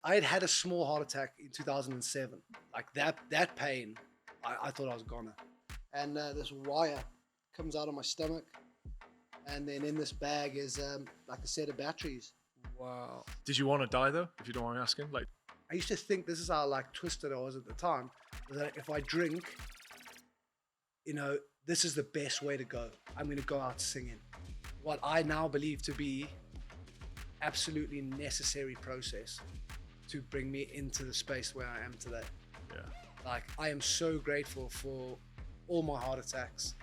I had a small heart attack in 2007. Like that pain, I thought I was gonna. And this wire comes out of my stomach, and then in this bag is like a set of batteries. Wow. Did you want to die though? If you don't mind me asking, like. I used to think, this is how like twisted I was at the time, that if I drink, this is the best way to go. I'm going to go out singing. What I now believe to be absolutely necessary process to bring me into the space where I am today. Yeah. Like, I am so grateful for all my heart attacks.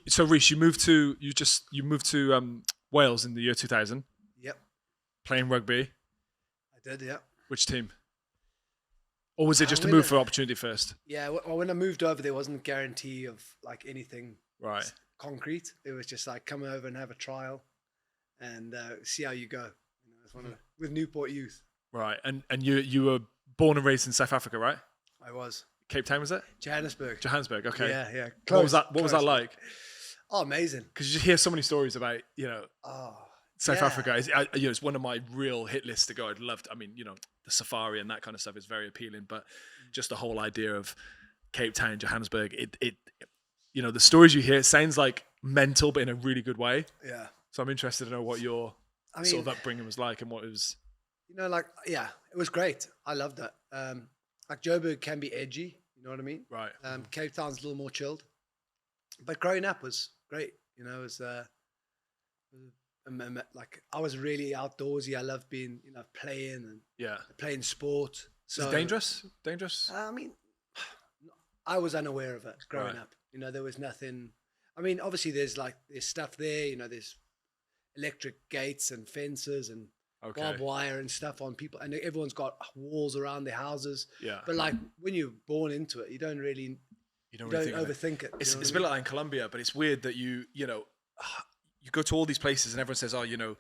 So Rhys, you moved to Wales in the year 2000. Yep, Playing rugby. I did. Yeah. Which team? Or was it just a move for opportunity first? Yeah. Well, when I moved over, there wasn't a guarantee of like anything Right. concrete. It was just like, come over and have a trial, and see how you go. It's with Newport Youth. Right. And you were born and raised in South Africa, right? I was. Cape Town, was it? Johannesburg. Okay. Yeah. Close, what was that like? Oh, amazing. Because you hear so many stories about, South yeah. Africa. It's one of my real hit lists to go. I'd love to, the safari and that kind of stuff is very appealing, but just the whole idea of Cape Town, Johannesburg, the stories you hear, it sounds like mental, but in a really good way. Yeah. So I'm interested to know what your sort of upbringing was like and what it was. It was great. I loved it. Like Joburg can be edgy, you know what I mean? Right. Cape Town's a little more chilled, but growing up was great. It was like I was really outdoorsy. I loved being, playing and playing sport. So is it dangerous? Dangerous? I was unaware of it growing up. There was nothing. Obviously there's stuff there. There's electric gates and fences and barbed wire and stuff on people, and everyone's got walls around their houses. Yeah. But like when you're born into it, you don't overthink it. It's a bit like in Colombia, but it's weird that you go to all these places and everyone says, the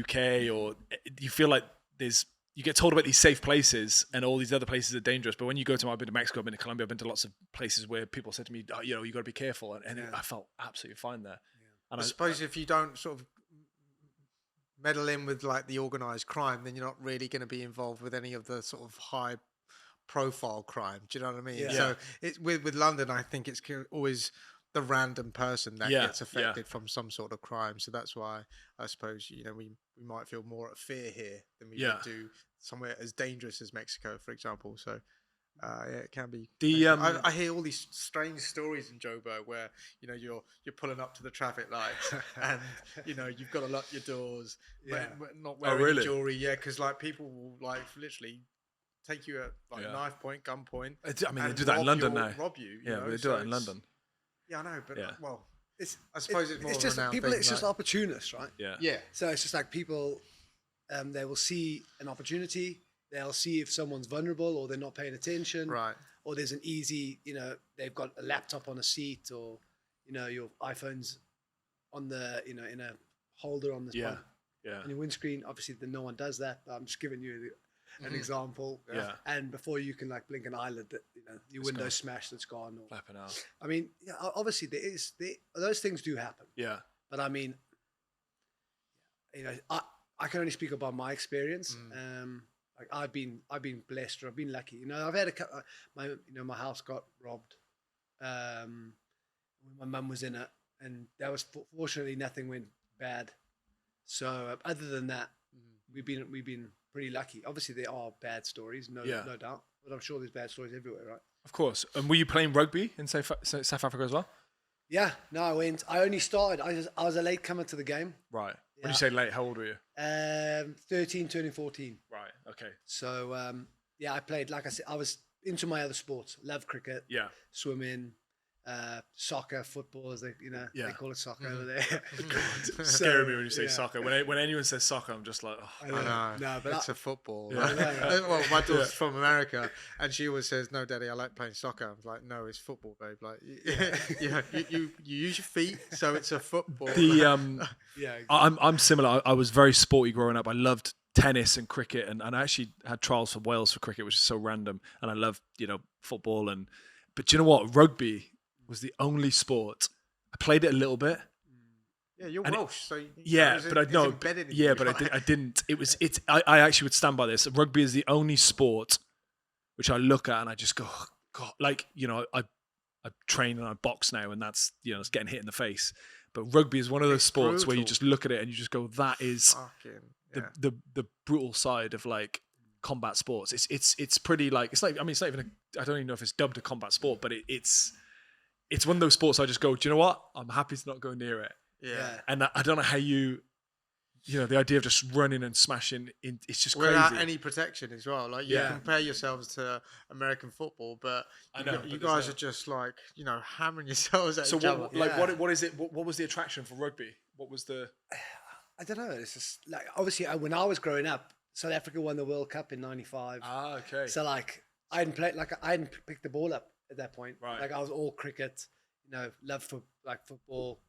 UK, or you feel like you get told about these safe places and all these other places are dangerous. But when you go to, I've been to Mexico, I've been to Colombia, I've been to lots of places where people said to me, you got to be careful. And I felt absolutely fine there. Yeah. And I suppose if you don't sort of meddle in with like the organised crime, then you're not really going to be involved with any of the sort of high profile crime. Do you know what I mean? Yeah. So it's with London, I think it's always the random person that gets affected from some sort of crime. So that's why I suppose, we might feel more at fear here than we would do somewhere as dangerous as Mexico, for example. So it can be. I hear all these strange stories in Joburg where you're pulling up to the traffic lights and you've got to lock your doors, but not wearing jewelry. Yeah, because like people will like literally take you at knife point, gun point. They do that in London now. Rob you. They do that in London. Yeah, I know, but I suppose it's more. It's just people. It's just opportunists, right? Yeah. So it's just like people. They will see an opportunity. They'll see if someone's vulnerable or they're not paying attention. Right. Or there's an easy, they've got a laptop on a seat, or, your iPhone's on the, in a holder on the Yeah. on your windscreen. Obviously, no one does that, but I'm just giving you an example. Yeah. And before you can like blink an eyelid, that your window's smashed, it's gone. Or, Flapping out. Obviously those things do happen. Yeah. But I can only speak about my experience. Like I've been blessed, or I've been lucky. I've had my house got robbed when my mum was in it, and that was fortunately nothing went bad. So other than that, we've been pretty lucky. Obviously there are bad stories, no doubt, but I'm sure there's bad stories everywhere, right? Of course. And were you playing rugby in South Africa as well? Yeah, no, I went. I only started. I was a late comer to the game. Right. When you say late, how old were you? 13, turning 14. Right. Okay. So I played. Like I said, I was into my other sports. Love cricket. Yeah. Swimming, soccer, football, as they call it soccer over there. Scary me when you say soccer. When anyone says soccer, I'm just like, I know. No, but it's a football. Yeah. Well, my daughter's from America, and she always says, "No, Daddy, I like playing soccer." I'm like, "No, it's football, babe. Like, you use your feet, so it's a football." I'm similar. I was very sporty growing up. I loved tennis and cricket, and I actually had trials for Wales for cricket, which is so random. And I loved football, but do you know what? Rugby was the only sport I played it a little bit. Yeah, you're And Welsh, so but I know. embedded in Yeah, you, but right? I didn't. I actually would stand by this. Rugby is the only sport which I look at and I just go, oh, God, like, you know, I train and I box now, and that's, you know, it's getting hit in the face. But rugby is one of those It's sports where you brutal. just look at it and you just go, that is Fucking, the brutal side of like combat sports. It's pretty like, it's not even I don't even know if it's dubbed a combat sport, but it's one of those sports I just go, do you know what? I'm happy to not go near it. yeah. And I don't know how you know, the idea of just running and smashing in, it's just crazy. Without any protection as well. Like, you Yeah. compare yourselves to American football, but I know, you but guys are just like, you know, hammering yourselves at So each other. what is it? What was the attraction for rugby? What was the? I don't know. It's just like, obviously when I was growing up, South Africa won the World Cup in '95. Ah, okay. So like I hadn't picked the ball up at that point. Right. Like I was all cricket, you know, loved for like football,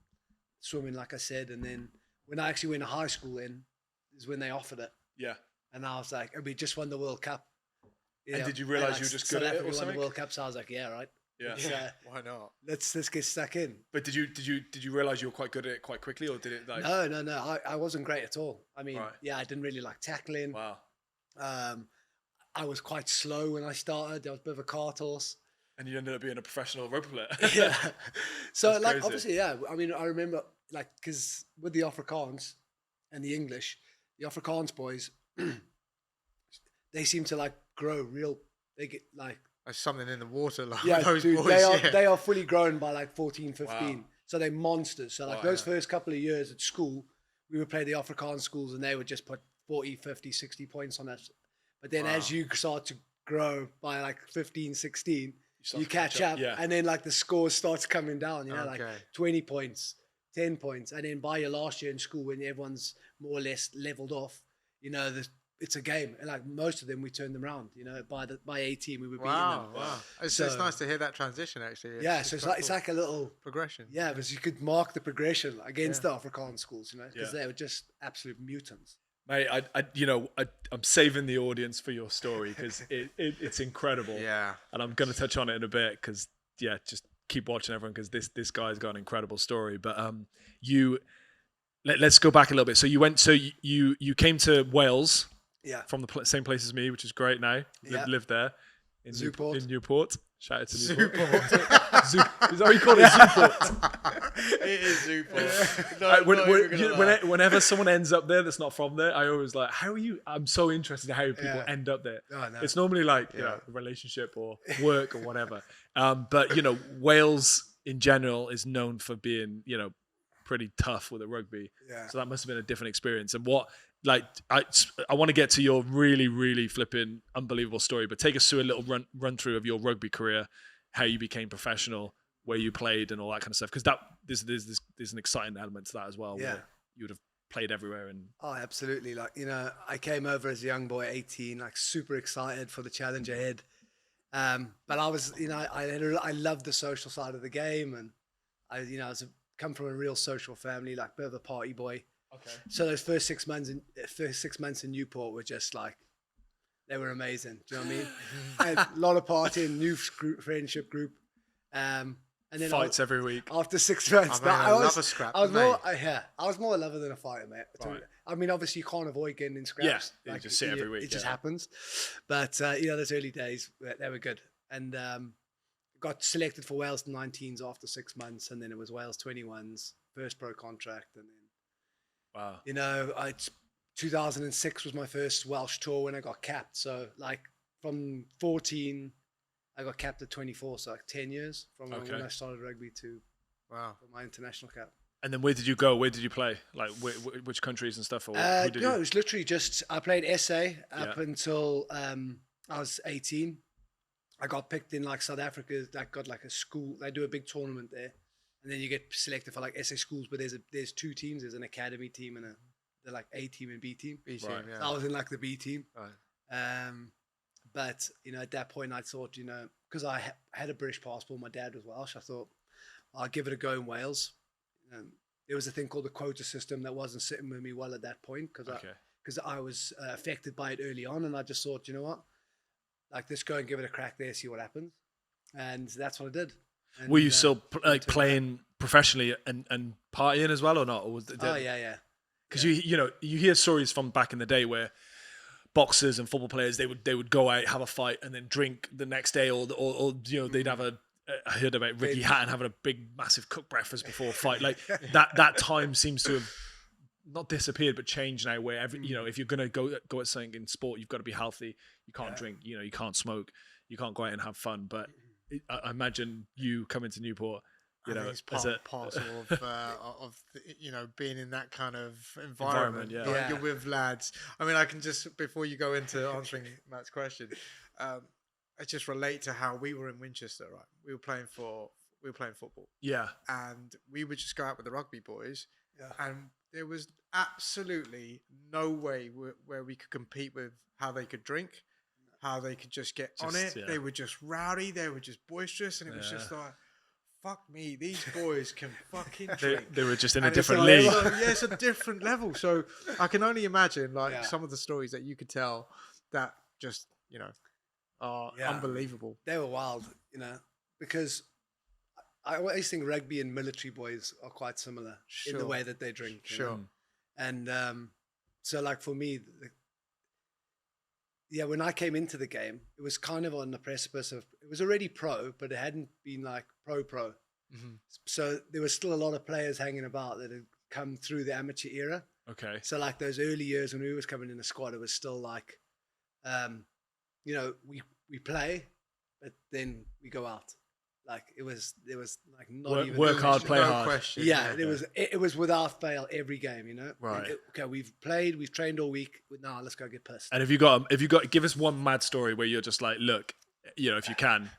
swimming, like I said, and then when I actually went to high school, is when they offered it, Yeah. and I was like, we just won the World Cup. And did you realise you were just good at it or South Africa won something? the World Cup, so I was like, yeah, right. Yeah. Why not? Let's get stuck in. But did you realise you were quite good at it quite quickly, or did it like? No. I wasn't great at all. I mean, Right. yeah, I didn't really like tackling. Wow. I was quite slow when I started. I was a bit of a cart horse. And you ended up being a professional rugby player. Yeah. So That's like crazy. obviously, yeah. I mean, I remember like because with the Afrikaans and the English, the Afrikaans boys, they seem to like grow real. They get like There's something in the water, like yeah, those dude, boys. they are fully grown by like 14, 15. Wow. So they're monsters. So like Wow, those first couple of years at school, we would play the Afrikaans schools and they would just put 40, 50, 60 points on us. But then as you start to grow by like 15, 16, you catch up, yeah. and then like the score starts coming down, you know, like Okay. 20 points, 10 points. And then by your last year in school, when everyone's more or less leveled off, you know, it's a game. And like most of them, we turned them around, you know, by 18, we were beating them. Wow. It's So- nice to hear that transition, actually. Yeah, so it's like a little progression. yeah, because you could mark the progression against the Afrikaans schools, you know, because Yeah. they were just absolute mutants. Mate, I'm saving the audience for your story because it's incredible. Yeah. And I'm going to touch on it in a bit because, yeah, just keep watching everyone because this guy's got an incredible story. But let's go back a little bit. So you came to Wales Yeah. from the same place as me, which is great now. Yeah. Lived there in Newport. Newport. Shout out to Newport. Newport. Is that what you call it? Newport. It is Newport. Whenever someone ends up there that's not from there, I always like, how are you? I'm so interested in how people Yeah. end up there. Oh, no. It's normally like you know, a relationship or work or whatever. But you know, Wales in general is known for being, you know, pretty tough with the rugby. Yeah. So that must have been a different experience. And what, like, I want to get to your really, really flipping unbelievable story, but take us through a little run through of your rugby career, how you became professional, where you played, and all that kind of stuff. Because there's an exciting element to that as well. Yeah. Where you would have played everywhere. And Oh, absolutely. Like, you know, I came over as a young boy, 18, like super excited for the challenge ahead. But I was, you know, I loved the social side of the game, and I, you know, come from a real social family, like a bit of a party boy. okay, So those first 6 months in Newport were just like, they were amazing. Do you know what I mean? I had a lot of partying, new friendship group. And then fights every week. after 6 months, I love a scrap, I was mate. more, I was more a lover than a fighter, mate. Right. I mean, obviously, you can't avoid getting in scraps. Yeah, you just see it every week, It just yeah. happens. But you know, those early days, they were good. And got selected for Wales 19s after 6 months, and then it was Wales 21s, first pro contract, and then Wow. you know, 2006 was my first Welsh tour when I got capped. So like from 14, I got capped at 24. So like 10 years from when I started rugby to Wow. my international cap. And then where did you go? Where did you play? Like which countries and stuff? Or who did No, you? it was literally just, I played SA up Yeah. until I was 18. I got picked in like South Africa. I got like a school. They do a big tournament there. And then you get selected for like SA schools, but there's two teams. There's an academy team and they're like A team and B team. B team, Right. yeah. So I was in like the B team. Right. But you know, at that point, I thought, you know, because I had a British passport, my dad was Welsh. I thought I'll give it a go in Wales. There was a thing called the quota system that wasn't sitting with me well at that point because I was affected by it early on, and I just thought, you know what, like let's go and give it a crack there, see what happens, and that's what I did. And, Were you still took playing professionally and partying as well, or not? Or was it, Oh yeah. because you hear stories from back in the day where boxers and football players they would go out, have a fight, and then drink the next day, or they'd have I heard about Ricky Hatton having a big massive cooked breakfast before a fight. Like that time seems to have not disappeared but changed now, where if you're gonna go at something in sport, you've got to be healthy. You can't drink, you can't smoke, you can't go out and have fun. But I imagine you coming to Newport, I think it's part and parcel of being in that kind of environment. Yeah. You're with lads. I mean, I can just, before you go into answering Matt's question, I just relate to how we were in Winchester, right? We were playing football. Yeah. And we would just go out with the rugby boys. Yeah. And there was absolutely no way where we could compete with how they could drink, how they could just get on it. Yeah. They were just rowdy. They were just boisterous. And it was just like, fuck me, these boys can fucking drink. They were just in a different league. Yeah, it's a different level. So I can only imagine some of the stories that you could tell that just, are unbelievable. They were wild, because I always think rugby and military boys are quite similar in the way that they drink. Sure. And so like for me, when I came into the game, it was kind of on the precipice of, it was already pro, but it hadn't been like pro. Mm-hmm. So there was still a lot of players hanging about that had come through the amateur era. Okay. So like those early years when we was coming in the squad, it was still like, we play, but then we go out. Like there was like not even work hard, play hard. Question. Yeah, it was without fail every game. Right. Okay, we've played, we've trained all week. Now let's go get pissed. And if you got, give us one mad story where you're just like, look, if you can,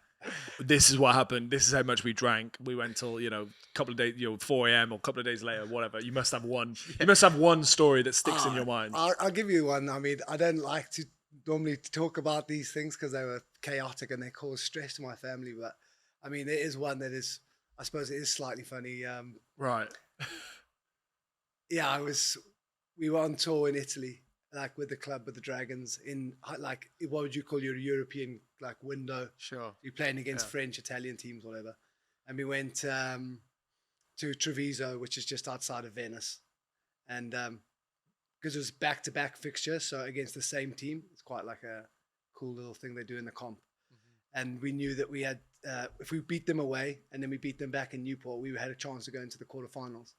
this is what happened. This is how much we drank. We went till a couple of days, 4 a.m. or a couple of days later, whatever. You must have one. You must have one story that sticks in your mind. I'll give you one. I mean, I don't like to normally talk about these things because they were chaotic and they caused stress to my family, but. I mean, there is one that is, I suppose it is slightly funny. Right. Yeah, we were on tour in Italy, like with the club, with the Dragons, in like, what would you call your European like window? Sure. You're playing against French, Italian teams, whatever. And we went to Treviso, which is just outside of Venice. And because it was back-to-back fixture, so against the same team, it's quite like a cool little thing they do in the comp. Mm-hmm. And we knew that we had, if we beat them away and then we beat them back in Newport, we had a chance to go into the quarterfinals.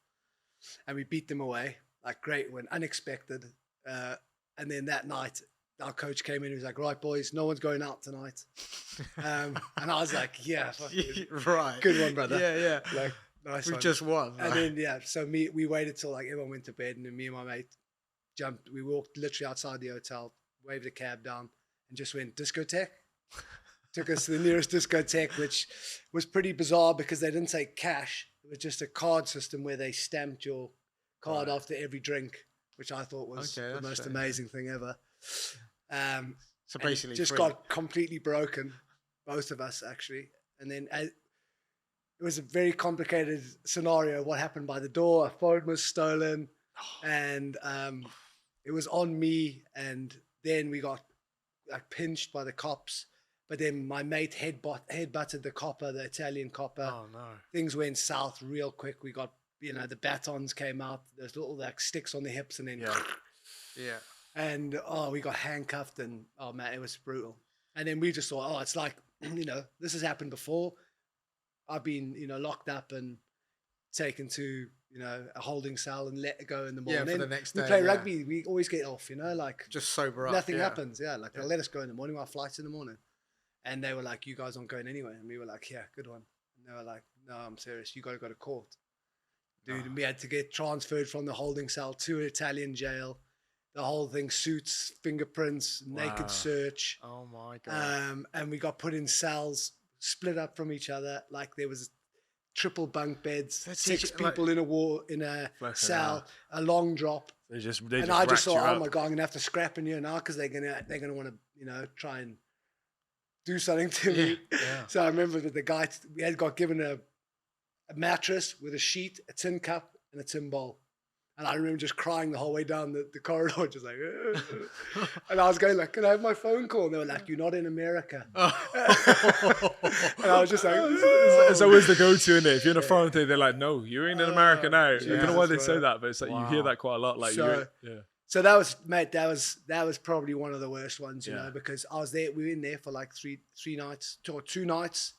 And we beat them away, like great win, unexpected. And then that night, our coach came in. He was like, "Right, boys, no one's going out tonight." And I was like, "Yeah, right, good one, brother." Yeah. Like, nice We've one. just won. And then so we waited till like everyone went to bed, and then me and my mate jumped. We walked literally outside the hotel, waved a cab down, and just went discotheque. Took us to the nearest discotheque, which was pretty bizarre because they didn't take cash. It was just a card system where they stamped your card after every drink, which I thought was the most amazing thing ever. So basically, just got completely broken, both of us actually. And then it was a very complicated scenario. What happened by the door? A phone was stolen, and it was on me. And then we got like pinched by the cops. But then my mate headbutted the copper, the Italian copper. Oh no! Things went south real quick. We got, the batons came out. There's little like sticks on the hips, and then and we got handcuffed, and oh man, it was brutal. And then we just thought, it's like, this has happened before. I've been, locked up and taken to, a holding cell and let go in the morning. Yeah, for the next day. We play rugby. We always get off, like just sober up. Nothing happens. Yeah, like they'll let us go in the morning. Our flight's in the morning. And they were like, "You guys aren't going anywhere." And we were like, "Yeah, good one." And they were like, "No, I'm serious. You got to go to court." Dude, and we had to get transferred from the holding cell to an Italian jail. The whole thing, suits, fingerprints, naked search. Oh my God. And we got put in cells, split up from each other. Like there was triple bunk beds, 6 people in a cell, a long drop. I just thought, oh my God, I'm gonna have to scrap in here now because they're gonna want to, try and do something to me. Yeah. So I remember that the guy, we had got given a mattress with a sheet, a tin cup, and a tin bowl. And I remember just crying the whole way down the corridor, just like, and I was going like, can I have my phone call? And they were like, you're not in America. And I was just like, it's always the go-to, isn't it? If you're in a foreign thing, they're like, no, you ain't in America now. I don't know why they say that, but it's like you hear that quite a lot. Like, so that was, mate, that was probably one of the worst ones, you know, because I was there, we were in there for like three nights or 2 nights.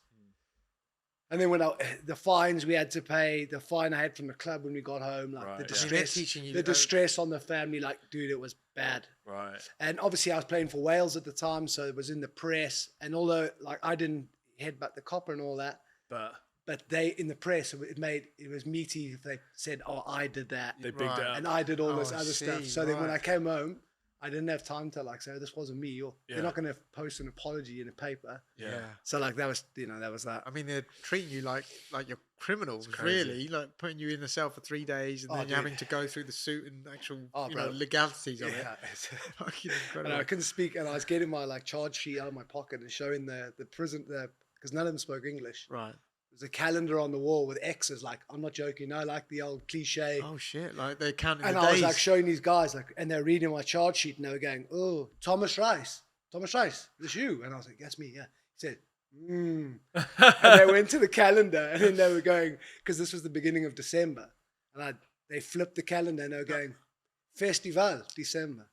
And then when the fines we had to pay, the fine I had from the club when we got home, like the distress, the distress on the family, like, dude, it was bad. Right. And obviously I was playing for Wales at the time, so it was in the press. And although like I didn't headbutt the copper and all that, but they in the press it was meaty if they said, oh, I did that. They bigged it up. And I did all this other stuff. So then when I came home, I didn't have time to like say, this wasn't me. Or they're not going to post an apology in a paper. Yeah. So like that was, you know, that was that. I mean, they're treating you like you're criminals, really. Like putting you in the cell for 3 days and then you're having to go through the suit and actual legalities of it. And I couldn't speak, and I was getting my like charge sheet out of my pocket and showing the prison because none of them spoke English. Right. There's a calendar on the wall with X's, like, I'm not joking, no, like the old cliche. Oh shit, like they're counting the days. And I was like showing these guys, like, and they're reading my charge sheet and they were going, oh, Thomas Rhys, this you? And I was like, that's me, yeah. He said, And they went to the calendar and then they were going, because this was the beginning of December. And they flipped the calendar and they were going, Festival, December.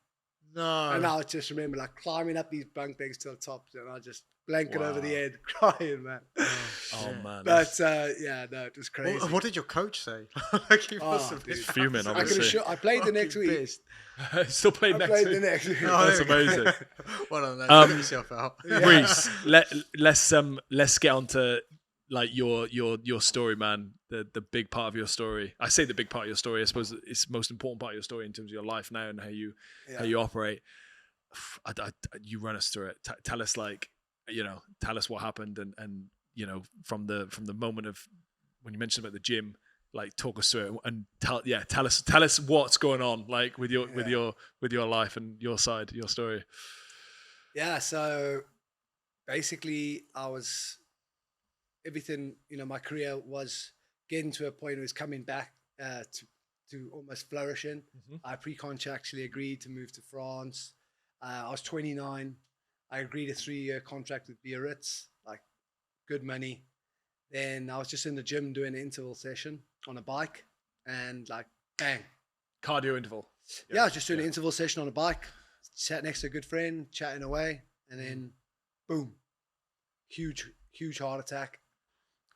No. And I just remember like climbing up these bunk beds to the top and I just blanket over the head, crying, man. Oh man. But no, it was crazy. What did your coach say? Like he must have been fuming, obviously. I played the next week. Still played next week. That's amazing. Well done, man. Get yourself out. Rhys, let's get on to like your story, man. The big part of your story. I say the big part of your story. I suppose it's the most important part of your story in terms of your life now and how you operate. You run us through it. Tell us tell us what happened and you know from the moment of when you mentioned about the gym, like talk us through it and tell us what's going on like with your life and your side, your story. Yeah, so basically everything, you know, my career was getting to a point where it was coming back to almost flourishing. I pre-con actually agreed to move to France. I was 29. I agreed a 3-year contract with Biarritz, like good money. Then I was just in the gym doing an interval session on a bike and like bang. Cardio interval. Yeah, I was just doing an interval session on a bike, sat next to a good friend, chatting away, and then boom, huge heart attack.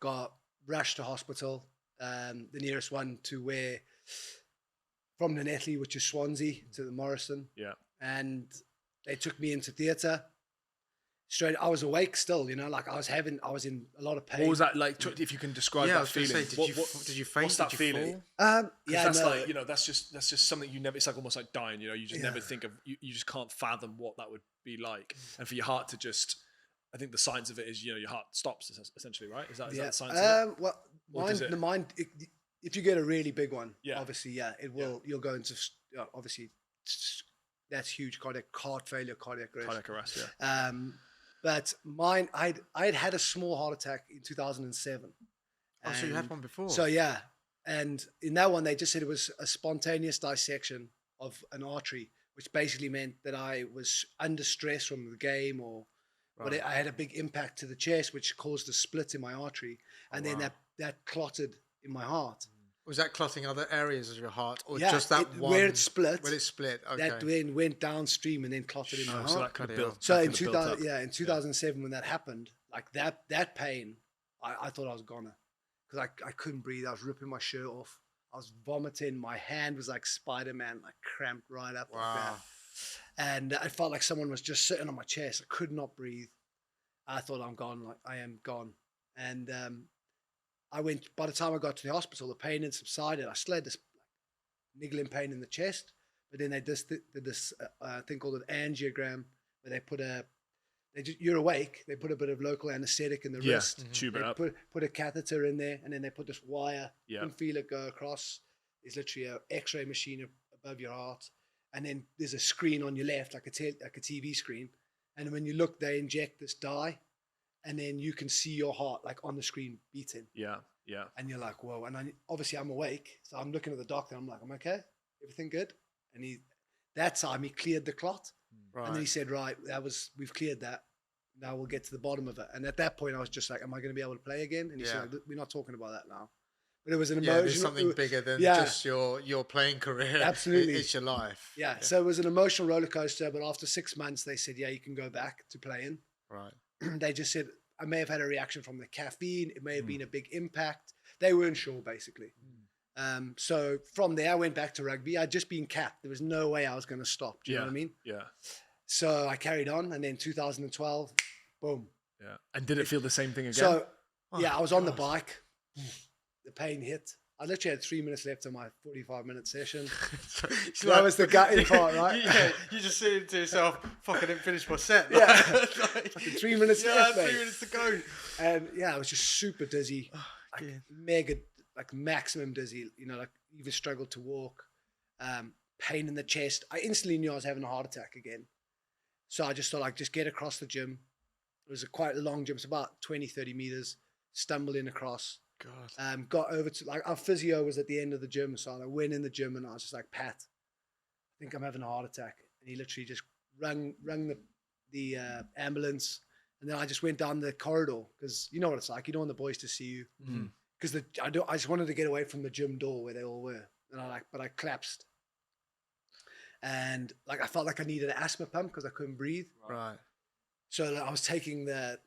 Got rushed to hospital, the nearest one to from the Netley, which is Swansea, to the Morrison. Yeah. And they took me into theatre. Straight, I was awake still, you know, like I was in a lot of pain. What was that like? If you can describe that feeling, did you faint? What's that feeling? That's like, you know, that's just something you never. It's like almost like dying, you know. You just never think of. You just can't fathom what that would be like, and for your heart to just. I think the signs of it is, you know, your heart stops essentially, right? Is that the signs of it? Well, mind. If you get a really big one, obviously, it will. You'll go into obviously. That's huge heart failure, cardiac arrest. Yeah. But mine, I had a small heart attack in 2007. Oh, so you had one before? So yeah, and in that one they just said it was a spontaneous dissection of an artery, which basically meant that I was under stress from the game, but I had a big impact to the chest, which caused a split in my artery, and then that clotted in my heart. Was that clotting other areas of your heart, or just that one? Where it split. Where it split, okay. That then went downstream and then clotted in my heart. So that could have built. So in 2007 when that happened, like that pain, I thought I was gonna, because I couldn't breathe. I was ripping my shirt off. I was vomiting. My hand was like Spider-Man, like cramped right up like that. And I felt like someone was just sitting on my chest. I could not breathe. I thought I'm gone. Like I am gone. And by the time I got to the hospital, the pain had subsided. I still had this niggling pain in the chest, but then they just did this thing called an angiogram, where you're awake. They put a bit of local anesthetic in the wrist. Tube it up. Put a catheter in there, and then they put this wire. Yeah. You can feel it go across. There's literally an X-ray machine above your heart, and then there's a screen on your left, like a TV screen. And when you look, they inject this dye. And then you can see your heart like on the screen beating. Yeah. And you're like, whoa. And obviously I'm awake. So I'm looking at the doctor. I'm like, I'm okay. everything good? And that time he cleared the clot. Right. And then he said, right, we've cleared that. Now we'll get to the bottom of it. And at that point I was just like, am I going to be able to play again? And he said, we're not talking about that now. But it was an emotional. There's something bigger than just your playing career. Absolutely. It's your life. Yeah. So it was an emotional roller coaster. But after 6 months, they said, yeah, you can go back to playing. Right. They just said, I may have had a reaction from the caffeine. It may have been a big impact. They weren't sure, basically. So from there, I went back to rugby. I'd just been capped. There was no way I was going to stop. Do you know what I mean? Yeah. So I carried on. And then 2012, boom. Yeah. And did it feel the same thing again? So, I was on the bike. The pain hit. I literally had 3 minutes left of my 45-minute session. So that was the gutting part, right? You just saying to yourself, fuck, I didn't finish my set. Yeah. 3 minutes left, mate. 3 minutes to go. And I was just super dizzy. Maximum dizzy, like even struggled to walk. Pain in the chest. I instantly knew I was having a heart attack again. So I just thought, just get across the gym. It was quite a long gym. It's about 20, 30 meters. Stumbled in across. God. Got over to our physio was at the end of the gym, so I went in the gym and I was just like, Pat, I think I'm having a heart attack. And he literally just rang the ambulance, and then I just went down the corridor because you know what it's like. You don't want the boys to see you because I just wanted to get away from the gym door where they all were, and I collapsed, and I felt like I needed an asthma pump because I couldn't breathe. Right. So I was taking the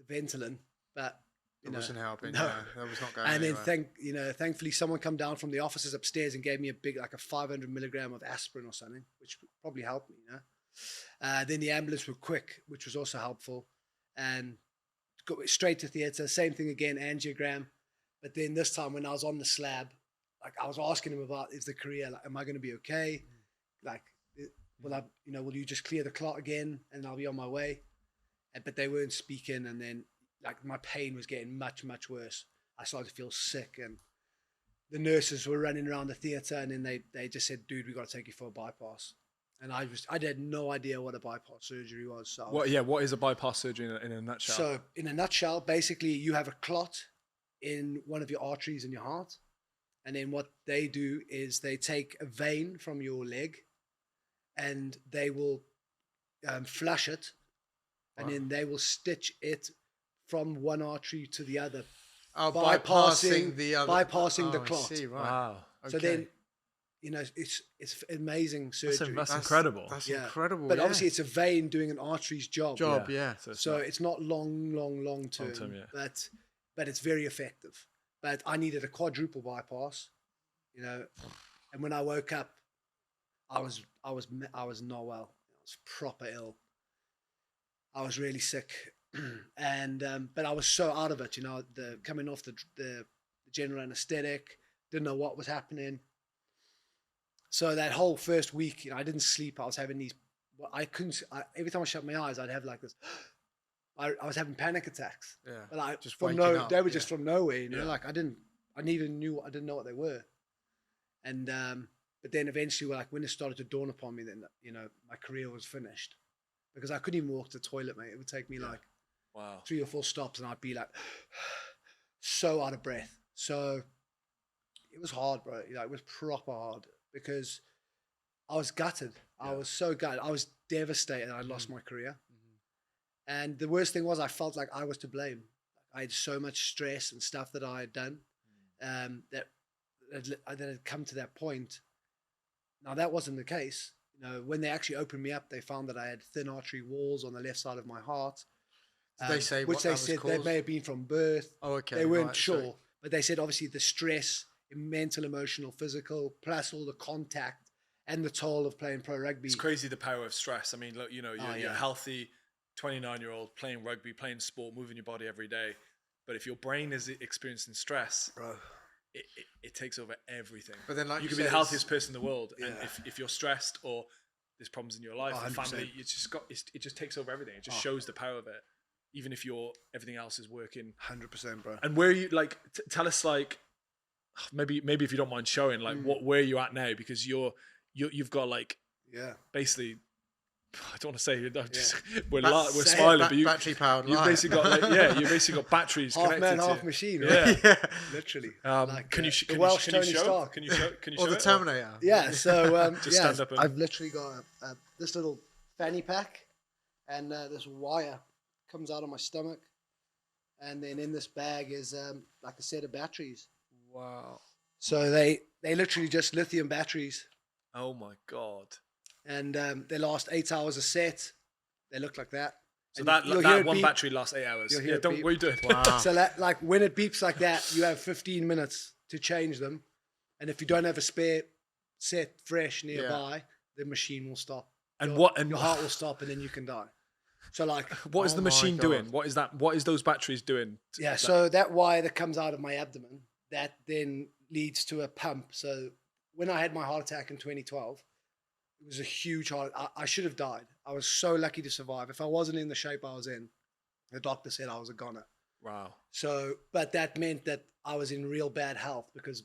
Ventolin, but. It wasn't helping. No. Yeah, that was not going. And anywhere. then thankfully someone come down from the offices upstairs and gave me a big, a 500 milligram of aspirin or something, which probably helped me. Then the ambulance were quick, which was also helpful, and got straight to theatre. Same thing again, angiogram. But then this time when I was on the slab, I was asking him about is the career, am I going to be okay? Will you just clear the clot again and I'll be on my way? But they weren't speaking, and then. My pain was getting much, much worse. I started to feel sick, and the nurses were running around the theatre, and then they just said, dude, we got to take you for a bypass. And I had no idea what a bypass surgery was. So what is a bypass surgery in a nutshell? So in a nutshell, basically you have a clot in one of your arteries in your heart. And then what they do is they take a vein from your leg and they will flush it. And then they will stitch it from one artery to the other, bypassing the other, bypassing the clot. I see, right. Wow. So then, it's amazing surgery. That's incredible. That's incredible. But obviously, it's a vein doing an artery's job. Yeah. So it's not long term. But it's very effective. But I needed a quadruple bypass, and when I woke up, I was not well. I was proper ill. I was really sick. And but I was so out of it, coming off the general anesthetic, didn't know what was happening. So that whole first week, I didn't sleep. I was having these. Every time I shut my eyes, I'd have like this. I was having panic attacks. Yeah. But just from up, they were just from nowhere. I didn't know what they were. And but then eventually, when it started to dawn upon me, then my career was finished because I couldn't even walk to the toilet, mate. It would take me 3 or 4 stops, and I'd be so out of breath. So it was hard, bro. It was proper hard because I was gutted. I was so gutted. I was devastated. I lost my career. And the worst thing was I felt like I was to blame. I had so much stress and stuff that I had done that had come to that point. Now, that wasn't the case. When they actually opened me up, they found that I had thin artery walls on the left side of my heart. Did they say which what they that was said caused? they may have been from birth. Oh, okay. They weren't right, sure. so- But they said obviously the stress, mental, emotional, physical, plus all the contact and the toll of playing pro rugby. It's crazy the power of stress. I mean, look, you're a healthy 29-year-old playing rugby, playing sport, moving your body every day. But if your brain is experiencing stress, Bro, it takes over everything. But then, you can be the healthiest person in the world, and if you're stressed or there's problems in your life, the family, it just takes over everything. It just shows the power of it, even if everything else is working. 100%, bro. And where are you tell us maybe if you don't mind showing where are you at now, because you've got basically I don't want to say we're Say smiling, but battery powered. you basically got you basically got batteries half connected man, to half machine, right? Yeah. Literally. Can you the Welsh can you Tony show? Stark. Can you show? Can you Or show the it? Terminator. Yeah, so Just stand up and- I've literally got this little fanny pack, and this wire comes out of my stomach, and then in this bag is like a set of batteries. Wow. So they literally just lithium batteries, Oh my god. and they last 8 hours a set. They look like that. So And that you'll hear that it one beep. battery lasts 8 hours. You'll hear Yeah, it don't beep. what are you doing? Wow. So that, like, when it beeps like that, you have 15 minutes to change them, and if you don't have a spare set fresh nearby, the machine will stop. And Your heart will stop, and then you can die. So like, what is Oh the my machine doing? God. What is that? What is those batteries doing? yeah. So that wire that comes out of my abdomen, that then leads to a pump. So when I had my heart attack in 2012, it was a huge heart. I should have died. I was so lucky to survive. If I wasn't in the shape I was in, the doctor said I was a goner. Wow. So, but that meant that I was in real bad health because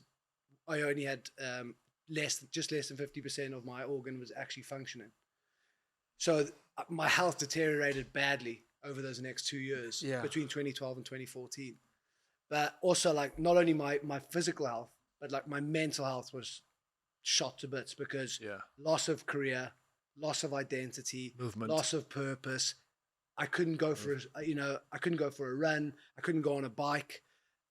I only had just less than 50% of my organ was actually functioning. So my health deteriorated badly over those next 2 years, between 2012 and 2014. But also, like, not only my physical health, but like my mental health was shot to bits because loss of career, loss of identity, Movement. loss of purpose. I couldn't go for I couldn't go for a run. I couldn't go on a bike.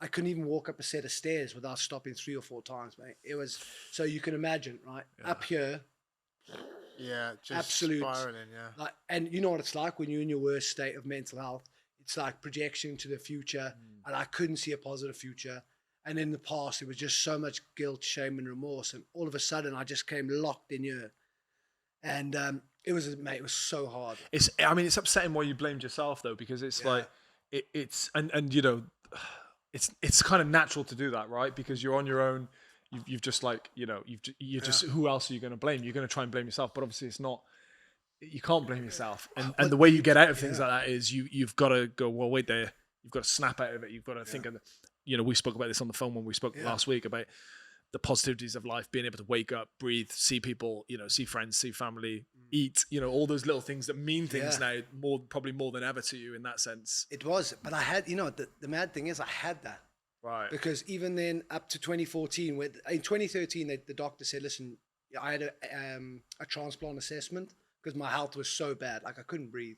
I couldn't even walk up a set of stairs without stopping 3 or 4 times, mate. It was, so you can imagine, right? Up here, Just absolute spiraling. like, and you know what it's like when you're in your worst state of mental health. It's like projection to the future, and I couldn't see a positive future. And in the past, it was just so much guilt, shame, and remorse. And all of a sudden, I just came locked in here, and it was so hard. It's upsetting why you blamed yourself though, because it's like it's you know, it's kind of natural to do that, right? Because you're on your own. You've just like, you know, you're just, who else are you going to blame? You're going to try and blame yourself, but obviously it's not. You can't blame yourself, and the way you get out of things like that is you've got to go, well, wait there. You've got to snap out of it. You've got to think of, you know, we spoke about this on the phone when we spoke last week about the positivities of life, being able to wake up, breathe, see people, you know, see friends, see family, eat, you know, all those little things that mean things now probably more than ever to you in that sense. It was, but I had, you know, the mad thing is I had that. Right. Because even then, up to 2014, in 2013, the doctor said, listen, I had a transplant assessment because my health was so bad, like I couldn't breathe.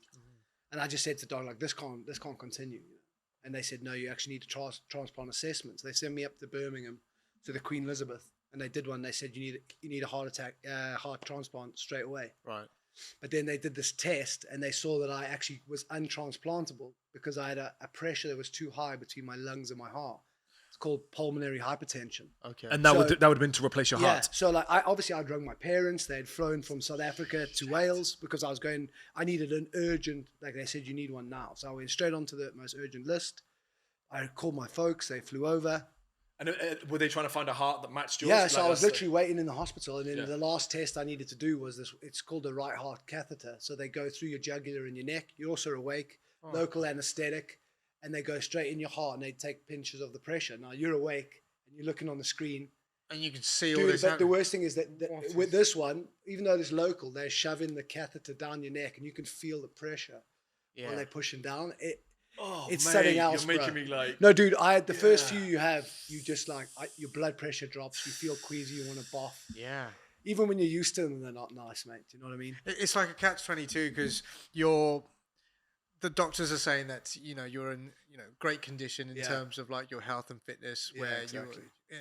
And I just said to the doctor, like, this can't continue. And they said, no, you actually need a transplant assessment. So they sent me up to Birmingham to the Queen Elizabeth, and they did one. They said, you need a heart transplant straight away. Right. But then they did this test, and they saw that I actually was untransplantable because I had a pressure that was too high between my lungs and my heart. It's called pulmonary hypertension. Okay. And that would have been to replace your heart. So like I drug my parents. They had flown from South Africa to Wales because I needed an urgent, like they said, you need one now. So I went straight onto the most urgent list. I called my folks. They flew over. And were they trying to find a heart that matched yours? Yeah, so I was literally waiting in the hospital, and then the last test I needed to do was this. It's called the right heart catheter. So they go through your jugular and your neck. You're also awake, local anesthetic, and they go straight in your heart, and they take pinches of the pressure. Now you're awake, and you're looking on the screen. And you can see all this. But the worst thing is that with this one, even though it's local, they're shoving the catheter down your neck, and you can feel the pressure when they're pushing down. It's something else, You're making me like... No, dude, the first few you just like, your blood pressure drops, you feel queasy, you want to boff. Yeah. Even when you're used to them, they're not nice, mate. Do you know what I mean? It's like a catch-22 because the doctors are saying that, you know, you're in, you know, great condition in terms of like your health and fitness where you're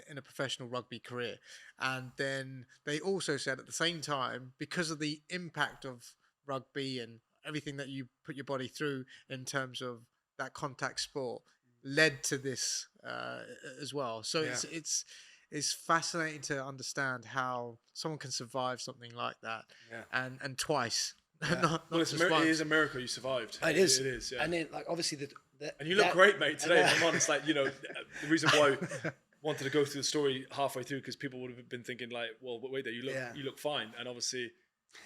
in a professional rugby career. And then they also said at the same time, because of the impact of rugby and everything that you put your body through in terms of that contact sport led to this as well. So it's fascinating to understand how someone can survive something like that and twice. Well, it is a miracle you survived. It is. It is, yeah. And then, like, obviously, and you look great, mate, today. If I'm honest, like, you know, the reason why I wanted to go through the story halfway through, because people would have been thinking, like, well, wait there, you look fine. And obviously,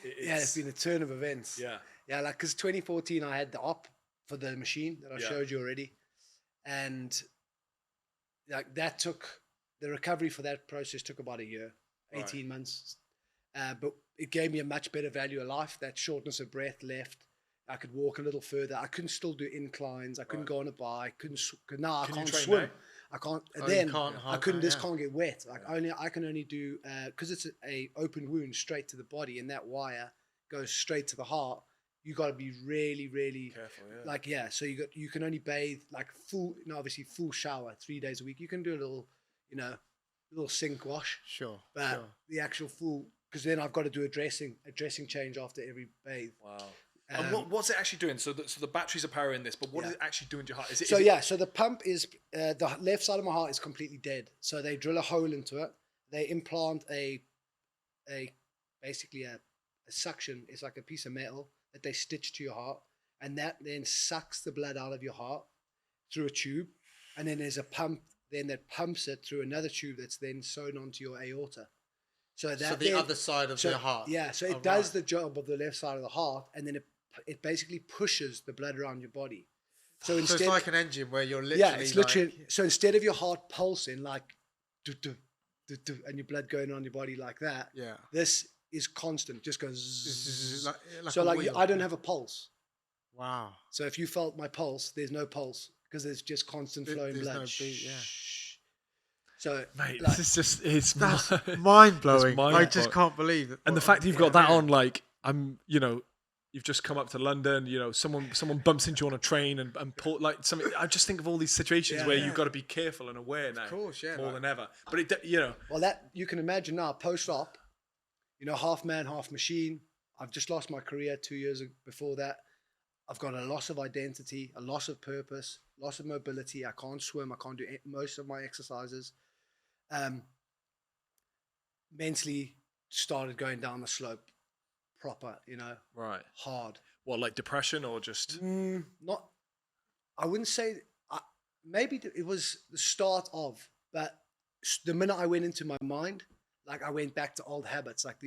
it's been a turn of events. Yeah. Yeah, like, because 2014, I had the op for the machine that I showed you already. And, like, the recovery for that process took about a year, 18 months. But it gave me a much better value of life. That shortness of breath left. I could walk a little further. I couldn't still do inclines. I couldn't go on a bike. Now I can't swim. I can't. Then I couldn't. This can't get wet. Like I can only do because it's a open wound straight to the body, and that wire goes straight to the heart. You got to be really, really careful. So you can only bathe like full. Obviously full shower 3 days a week. You can do a little, little sink wash. Sure. But the actual full, because then I've got to do a dressing change after every bathe. Wow. And what's it actually doing? So the batteries are powering this, but what is it actually doing to your heart? So the pump is the left side of my heart is completely dead. So they drill a hole into it. They implant basically a suction. It's like a piece of metal that they stitch to your heart, and that then sucks the blood out of your heart through a tube, and then there's a pump then that pumps it through another tube that's then sewn onto your aorta. So the other side of the heart. Yeah. So it does the job of the left side of the heart, and then it basically pushes the blood around your body. So it's like an engine where you're literally it's literally so instead of your heart pulsing like do, do, do, do, and your blood going around your body like that, this is constant, just goes I don't have a pulse. Wow. So if you felt my pulse, there's no pulse because there's just constant flowing blood. No beat, So, mate, this is just that's mind blowing. I just can't believe it. And the fact that you've got that on, like, you've just come up to London, someone bumps into you on a train and pull, like, something. I just think of all these situations where you've got to be careful and aware now. Of course, more than ever. But well, that you can imagine now, post-op, half man, half machine. I've just lost my career 2 years before that. I've got a loss of identity, a loss of purpose, loss of mobility. I can't swim. I can't do most of my exercises. Mentally started going down the slope proper, right, hard. What, like depression or just not? I wouldn't say. Maybe it was the start of, but the minute I went into my mind, like I went back to old habits, like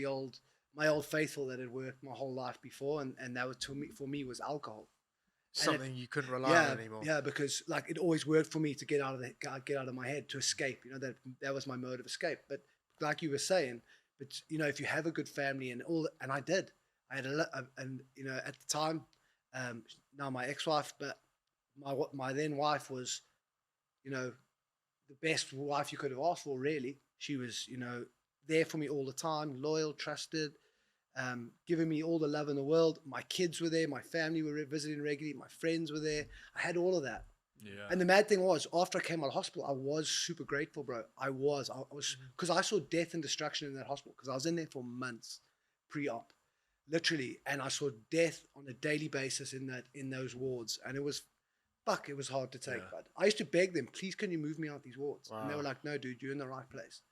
my old faithful that had worked my whole life before, and that was for me was alcohol. Something you couldn't rely on anymore. Yeah, because like it always worked for me to get out of my head, to escape. That was my mode of escape. But like you were saying, if you have a good family and I did. I had and at the time, now my ex-wife, but my then wife was, the best wife you could have asked for. Really, she was, there for me all the time, loyal, trusted. Giving me all the love in the world. My kids were there. My family were visiting regularly. My friends were there. I had all of that. Yeah. And the mad thing was, after I came out of hospital, I was super grateful, bro. I was because I saw death and destruction in that hospital because I was in there for months, pre-op, literally, and I saw death on a daily basis in those wards, and it was hard to take. But I used to beg them, please, can you move me out these wards? Wow. And they were like, no, dude, you're in the right place.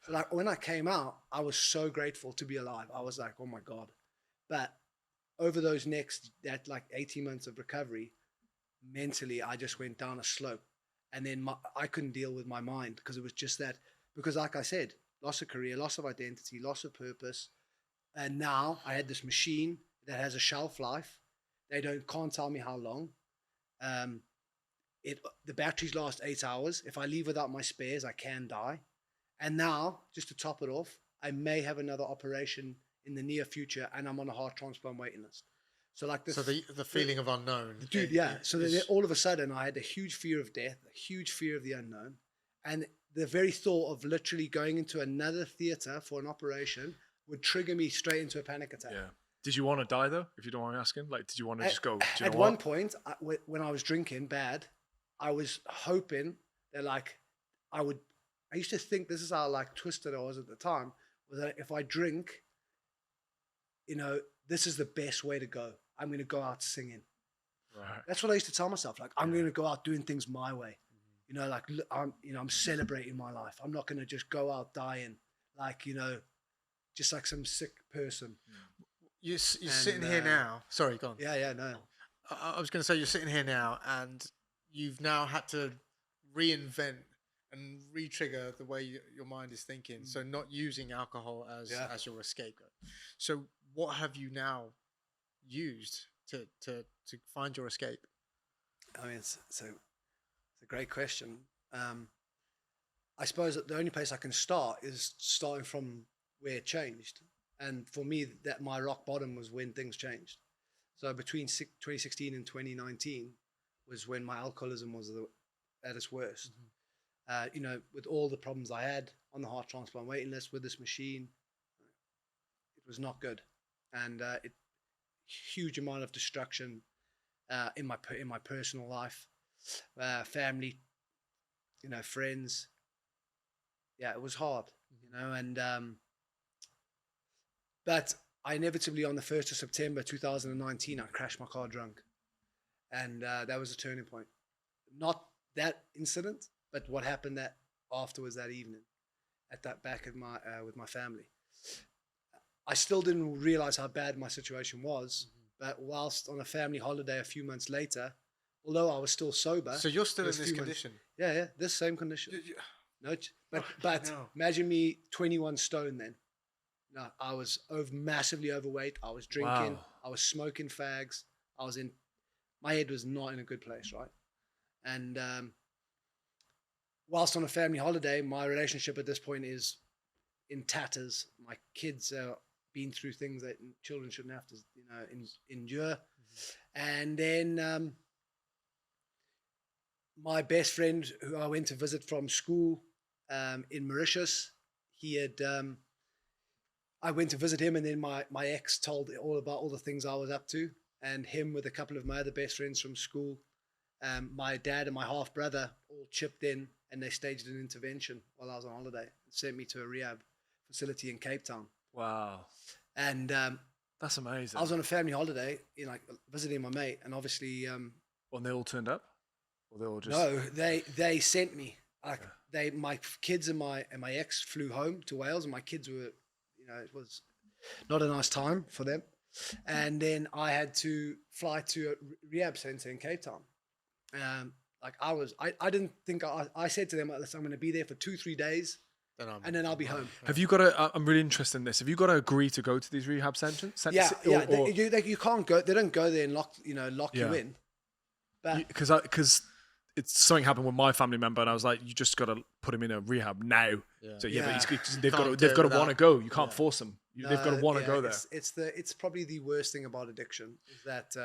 So like when I came out, I was so grateful to be alive. I was like, oh my God. But over those that 18 months of recovery, mentally, I just went down a slope. And then I couldn't deal with my mind because it was just that, because like I said, loss of career, loss of identity, loss of purpose. And now I had this machine that has a shelf life. They can't tell me how long. The batteries last 8 hours. If I leave without my spares, I can die. And now, just to top it off, I may have another operation in the near future, and I'm on a heart transplant waiting list. So like this. So the feeling of unknown, dude. Yeah. So then all of a sudden, I had a huge fear of death, a huge fear of the unknown, and the very thought of literally going into another theater for an operation would trigger me straight into a panic attack. Yeah. Did you want to die though? If you don't mind me asking, like, did you want to just go? At one point, when I was drinking bad, I was hoping that I used to think, this is how twisted I was at the time, was that if I drink, this is the best way to go. I'm going to go out singing. Right. That's what I used to tell myself. Like, I'm going to go out doing things my way. I'm celebrating my life. I'm not going to just go out dying just like some sick person. You're sitting here now. Sorry, go on. Yeah, no. I was going to say, you're sitting here now and you've now had to reinvent and re-trigger the way your mind is thinking. So not using alcohol as your scapegoat. So what have you now used to find your escape? I mean, it's a great question. I suppose that the only place I can start is starting from where it changed. And for me, that my rock bottom was when things changed. So between 2016 and 2019 was when my alcoholism was at its worst. You know, with all the problems I had on the heart transplant waiting list with this machine, it was not good. And huge amount of destruction in my personal life, family, you know, friends. Yeah, it was hard, you know, and but I inevitably on the 1st of September 2019 I crashed my car drunk, and that was a turning point. Not that incident, but what happened that afterwards that evening, at that back at my with my family. I still didn't realize how bad my situation was, but whilst on a family holiday a few months later, although I was still sober. So you're still in this condition? Yeah, this same condition. No, but no. Imagine me 21 stone then. No, I was massively overweight. I was drinking. Wow. I was smoking fags. My head was not in a good place, right? And whilst on a family holiday, my relationship at this point is in tatters. My kids are been through things that children shouldn't have to, you know, endure. And then my best friend, who I went to visit from school in Mauritius, I went to visit him, and then my ex told all about all the things I was up to, and him with a couple of my other best friends from school. My dad and my half brother all chipped in, and they staged an intervention while I was on holiday and sent me to a rehab facility in Cape Town. Wow. And that's amazing. I was on a family holiday, you know, like visiting my mate, and obviously well, they all turned up, or they all just no, they sent me. Like my kids and my ex flew home to Wales, and my kids were, you know, it was not a nice time for them. And then I had to fly to a rehab center in Cape Town. Like I didn't think I said to them, listen, I'm going to be there for 2-3 days, and then I'll be home. Have you got to? I'm really interested in this. Have you got to agree to go to these rehab centers? Yeah. You can't go. They don't go there and lock you in. But because it's something happened with my family member, and I was like, you just got to put him in a rehab now. Yeah. So but they've got to want to go. You can't force them. They've got to want to go there. It's probably the worst thing about addiction is that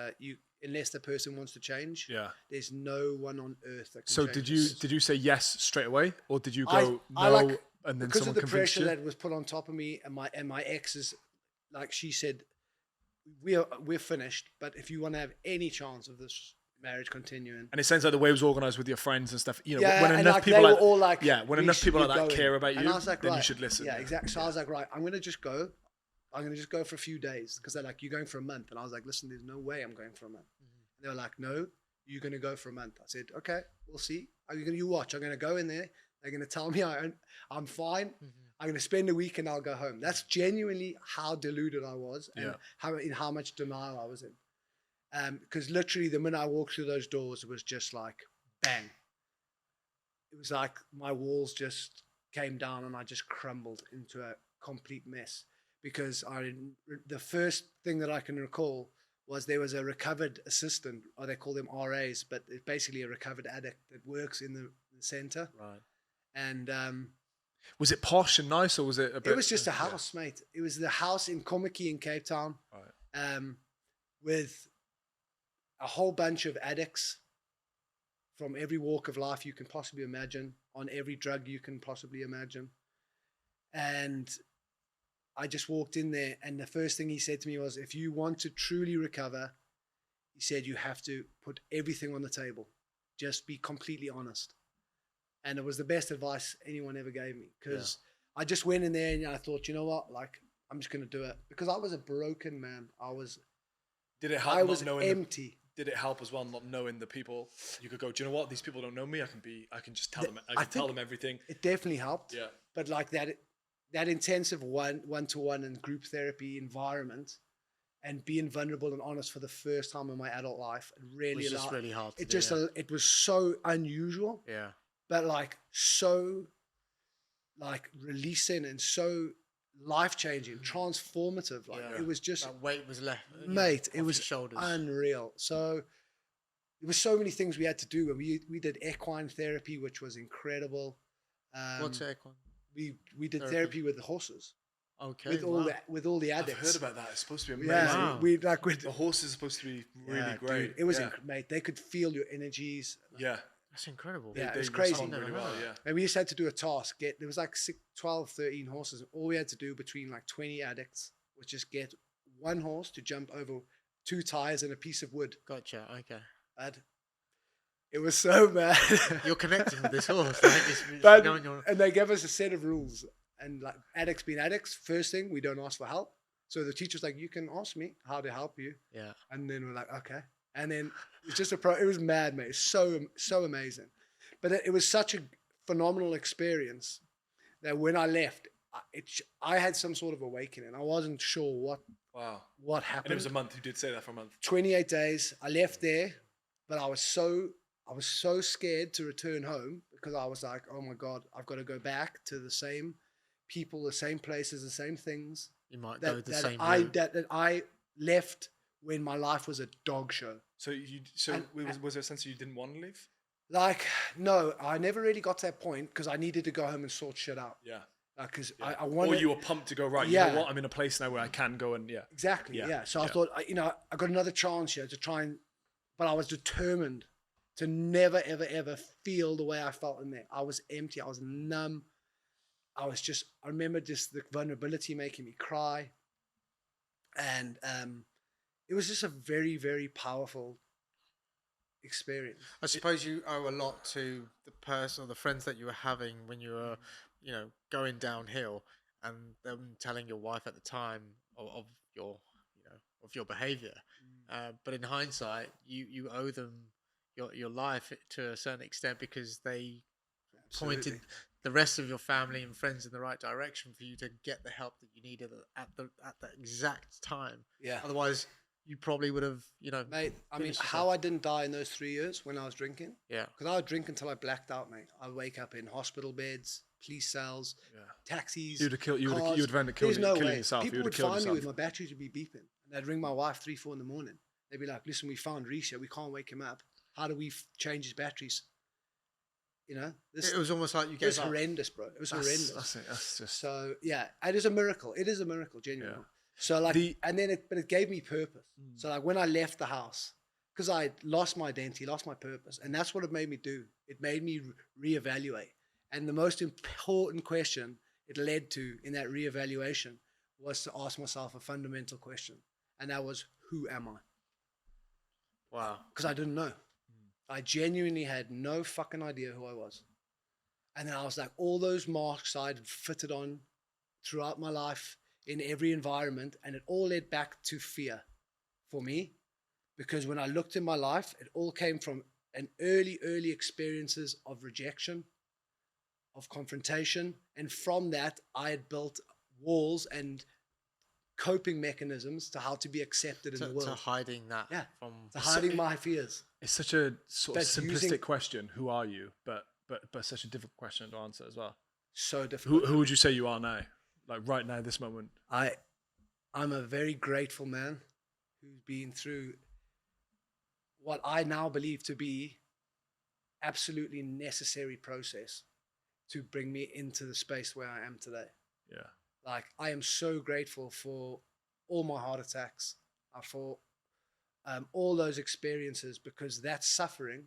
unless the person wants to change, there's no one on earth that can so change did you say yes straight away, or did you go no and then because someone of the convinced pressure you? that was put on top of me, and my ex is like, she said, we're finished, but if you want to have any chance of this marriage continuing. And it sounds like the way it was organized with your friends and stuff, you know, Yeah, when and enough like, people they like, were all like, when enough people like that going. care about And you, I was like, then right, you should listen. Yeah, exactly. So I was like, right, I'm going to just go. I'm going to just go for a few days, because they're like, you're going for a month. And I was like, listen, there's no way I'm going for a month. And they were like, no, you're going to go for a month. I said, okay, we'll see. You watch. I'm going to go in there. They're going to tell me I'm fine. I'm going to spend a week and I'll go home. That's genuinely how deluded I was, and how much denial I was in. Because literally the minute I walked through those doors, it was just like, bang. It was like my walls just came down and I just crumbled into a complete mess. Because the first thing that I can recall was there was a recovered assistant, or they call them RAs, but it's basically a recovered addict that works in the center. Right. And was it posh and nice, or was it a bit? It was just a house, mate. It was the house in Kommetjie in Cape Town, right. With a whole bunch of addicts from every walk of life you can possibly imagine, on every drug you can possibly imagine. And I just walked in there, and the first thing he said to me was, if you want to truly recover, he said, you have to put everything on the table. Just be completely honest. And it was the best advice anyone ever gave me, because I just went in there and I thought, you know what, like, I'm just going to do it, because I was a broken man. Did it help? I was empty. Did it help as well, not knowing the people? You could go, do you know what? These people don't know me. I can just tell them. I can tell them everything. It definitely helped. Yeah. But like that intensive one-to-one and group therapy environment, and being vulnerable and honest for the first time in my adult life, it really was just really hard. It was so unusual. Yeah. But like so, like releasing and so life-changing, transformative. Like it was just, that weight was left, mate. It was shoulders. Unreal. So there were so many things we had to do, and we did equine therapy, which was incredible. What's equine? We did therapy with the horses. Okay. with all the I've addicts. heard about that. It's supposed to be amazing. Yeah, Wow. we like with The horse is supposed to be really great. Dude, it was mate. They could feel your energies. Yeah. That's incredible. Yeah, it They was crazy. respond really well, yeah. And we just had to do a task. There was like 12, 13 horses. And all we had to do between like 20 addicts was just get one horse to jump over 2 tires and a piece of wood. Gotcha. Okay. And it was so bad. You're connecting with this horse. Like it's But- going on. and they gave us a set of rules. And like addicts being addicts, first thing, we don't ask for help. So the teacher's like, you can ask me how to help you. Yeah. And then we're like, okay. And then it's just it was mad, mate. It's so amazing. But it was such a phenomenal experience that when I left, I had some sort of awakening. I wasn't sure what happened. And it was a month. You did say that for a month. 28 days. I left there, but I was so scared to return home because I was like, oh my God, I've got to go back to the same people, the same places, the same things. You might go the same I route. that I left when my life was a dog show. So was there a sense that you didn't want to leave? Like, no, I never really got to that point because I needed to go home and sort shit out. Yeah. Because I wanted. Or you were pumped to go, right, you know what, I'm in a place now where I can go and, Exactly, yeah. So I thought, I got another chance here to try and, but I was determined to never, ever, ever feel the way I felt in there. I was empty. I was numb. I remember just the vulnerability making me cry. And it was just a very, very powerful experience. I suppose you owe a lot to the person or the friends that you were having when you were, going downhill, and them telling your wife at the time of your behavior. But in hindsight, you owe them your life to a certain extent because they pointed the rest of your family and friends in the right direction for you to get the help that you needed at the exact time. Yeah. Otherwise, you probably would have, Mate, I mean, finished how I didn't die in those 3 years when I was drinking. Yeah. Because I would drink until I blacked out, mate. I would wake up in hospital beds, police cells, taxis. You would have ended There's no killing way. yourself. People You would have killed find me yourself. with my batteries would be beeping. And they'd ring my wife 3, 4 in the morning. They'd be like, listen, we found Rhys here. We can't wake him up. How do we change his batteries? it was almost like you It gave was up. horrendous, bro. It was horrendous. That's it. That's just. So yeah, it is a miracle. It is a miracle, genuinely. Yeah. So like, but it gave me purpose. So like when I left the house, because I lost my identity, lost my purpose, and that's what it made me do. It made me reevaluate. And the most important question it led to in that reevaluation was to ask myself a fundamental question, and that was, who am I? Wow. Because I didn't know. I genuinely had no fucking idea who I was. And then I was like, all those marks I'd fitted on throughout my life in every environment, and it all led back to fear for me. Because when I looked in my life, it all came from an early experiences of rejection, of confrontation. And from that, I had built walls and coping mechanisms to how to be accepted in the world. To hiding that. Yeah. From To hiding my fears. It's such a sort of That's simplistic question. Who are you? But such a difficult question to answer as well. So difficult. Who would you say you are now? Like right now, this moment. I'm a very grateful man who's been through what I now believe to be absolutely necessary process to bring me into the space where I am today. Yeah. Like, I am so grateful for all my heart attacks, for all those experiences, because that suffering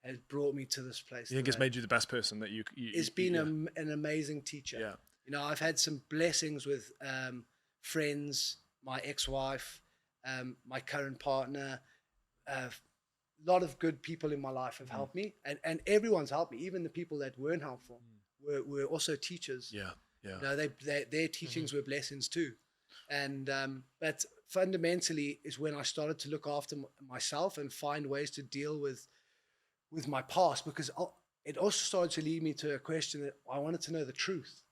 has brought me to this place. You think it's made you the best person that you It's been an amazing teacher. Yeah. You know, I've had some blessings with friends, my ex-wife, my current partner. A lot of good people in my life have helped me, and everyone's helped me. Even the people that weren't helpful were also teachers. Yeah. Yeah. You know, their teachings were blessings too. And but fundamentally is when I started to look after myself and find ways to deal with my past, because it also started to lead me to a question that I wanted to know the truth.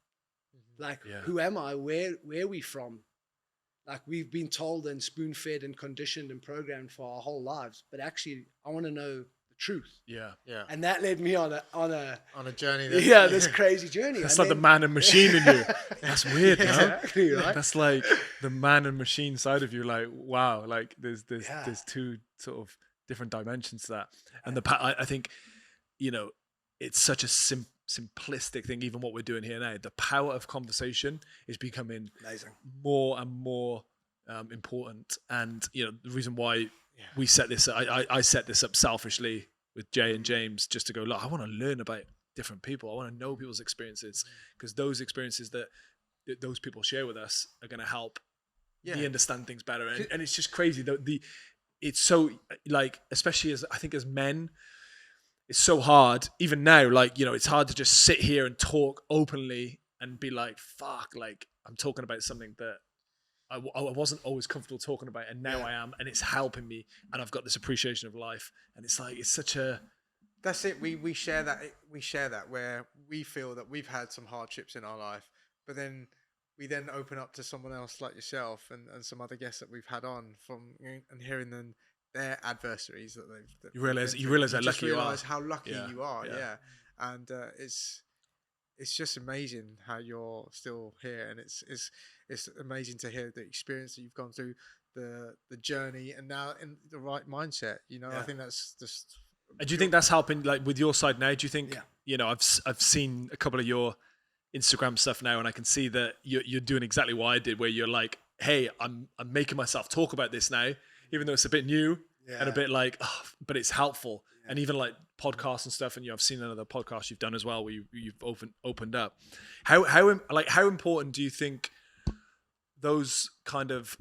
Like, who am I? Where are we from? Like, we've been told and spoon-fed and conditioned and programmed for our whole lives, but actually I want to know the truth. Yeah. Yeah. And that led me on a journey. this crazy journey. That's And like the then- man and machine in you. That's weird, no? Exactly, right? That's like the man and machine side of you. Like, wow, like there's two sort of different dimensions to that. And I think, you know, it's such a simplistic thing, even what we're doing here now, the power of conversation is becoming Amazing. more and more important. And the reason why we set this, I set this up selfishly with Jay and James, just to go, look, I want to learn about different people. I want to know people's experiences, because those experiences that those people share with us are going to help me understand things better. And it's just crazy. It's so, like, especially as I think as men, it's so hard even now. Like, it's hard to just sit here and talk openly and be like, fuck, like I'm talking about something that I wasn't always comfortable talking about, and now I am, and it's helping me, and I've got this appreciation of life. And it's like, it's such a, that's it. We share that where we feel that we've had some hardships in our life, but then we then open up to someone else like yourself and some other guests that we've had on and hearing them, their adversaries that they've. You realize how lucky you are. How lucky you are. Yeah. And it's just amazing how you're still here, and it's amazing to hear the experience that you've gone through, the journey, and now in the right mindset. I think that's just. Do you think that's helping, like, with your side now? Do you think I've seen a couple of your Instagram stuff now, and I can see that you're doing exactly what I did, where you're like, hey, I'm making myself talk about this now, even though it's a bit new and a bit like, but it's helpful. And even like podcasts and stuff, and I've seen another podcast you've done as well, where you've opened up. How important do you think those kind of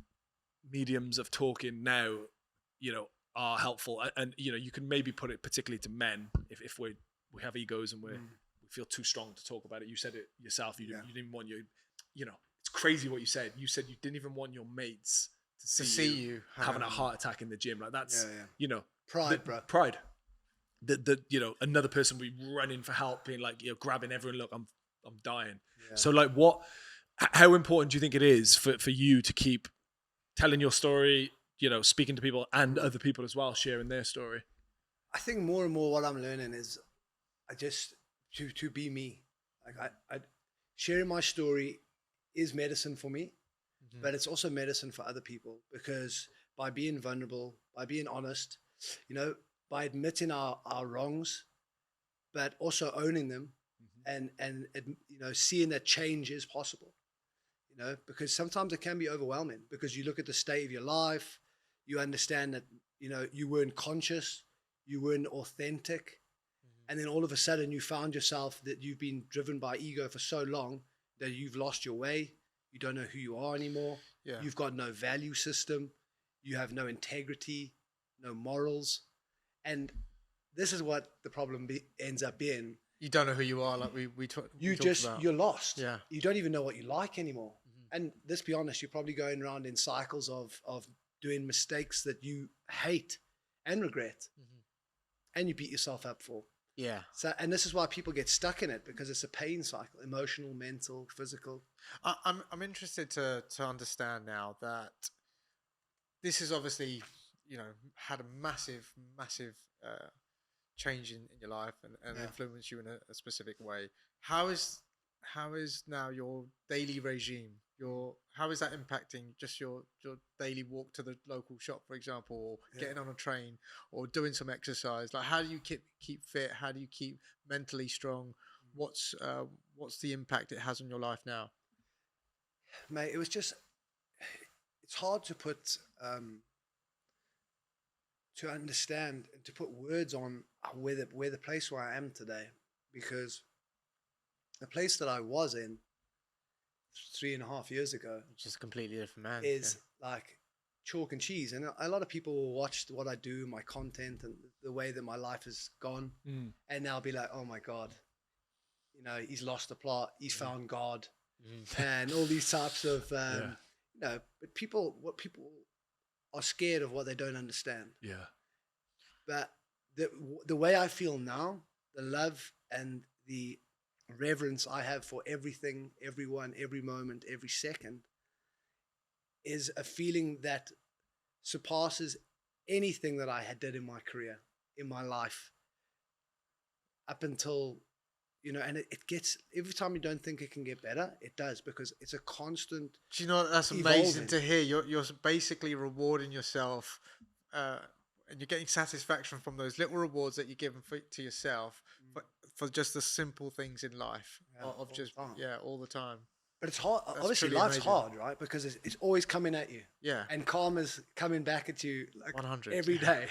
mediums of talking now, are helpful? And you can maybe put it particularly to men, if we have egos and we feel too strong to talk about it. You said it yourself. You didn't want it's crazy what you said. You said you didn't even want your mates to see you having a heart attack in the gym. Like, that's pride, bro. Pride. Another person will be running for help, being like, grabbing everyone. Look, I'm dying. Yeah. So, like, how important do you think it is for you to keep telling your story, speaking to people and other people as well, sharing their story? I think more and more what I'm learning is I just to be me. Like, I sharing my story is medicine for me, but it's also medicine for other people, because by being vulnerable, by being honest, by admitting our wrongs, but also owning them, and seeing that change is possible. Because sometimes it can be overwhelming, because you look at the state of your life, you understand that you weren't conscious, you weren't authentic, and then all of a sudden you found yourself that you've been driven by ego for so long that you've lost your way. You don't know who you are anymore. You've got no value system. You have no integrity, no morals. And this is what the problem ends up being. You don't know who you are, like we talked about. You're lost. Yeah. You don't even know what you like anymore. And let's be honest, you're probably going around in cycles of doing mistakes that you hate and regret, and you beat yourself up for. Yeah. So, and this is why people get stuck in it, because it's a pain cycle: emotional, mental, physical. I'm interested to understand now that this has obviously, had a massive change in your life and influenced you in a specific way. How is now your daily regime? How is that impacting just your daily walk to the local shop, for example, or getting on a train, or doing some exercise? Like, how do you keep fit? How do you keep mentally strong? What's the impact it has on your life now? Mate, it's hard to put to understand and to put words on where the place where I am today, because the place that I was in 3.5 years ago, which is a completely different man, is like chalk and cheese. And a lot of people will watch what I do, my content, and the way that my life has gone, and they'll be like, oh my God, he's lost the plot, he's found God, and all these types of but people are scared of what they don't understand. But the way I feel now, the love and the reverence I have for everything, everyone, every moment, every second, is a feeling that surpasses anything that I had did in my career, in my life, up until, and it gets, every time you don't think it can get better, it does, because it's a constant. Do you know, that's amazing to hear. You're basically rewarding yourself, and you're getting satisfaction from those little rewards that you're giving to yourself for just the simple things in life of all just the time. all the time. But it's hard. That's Obviously, truly life's amazing. hard, right? Because it's always coming at you. Yeah. And karma's coming back at you like 100. every day.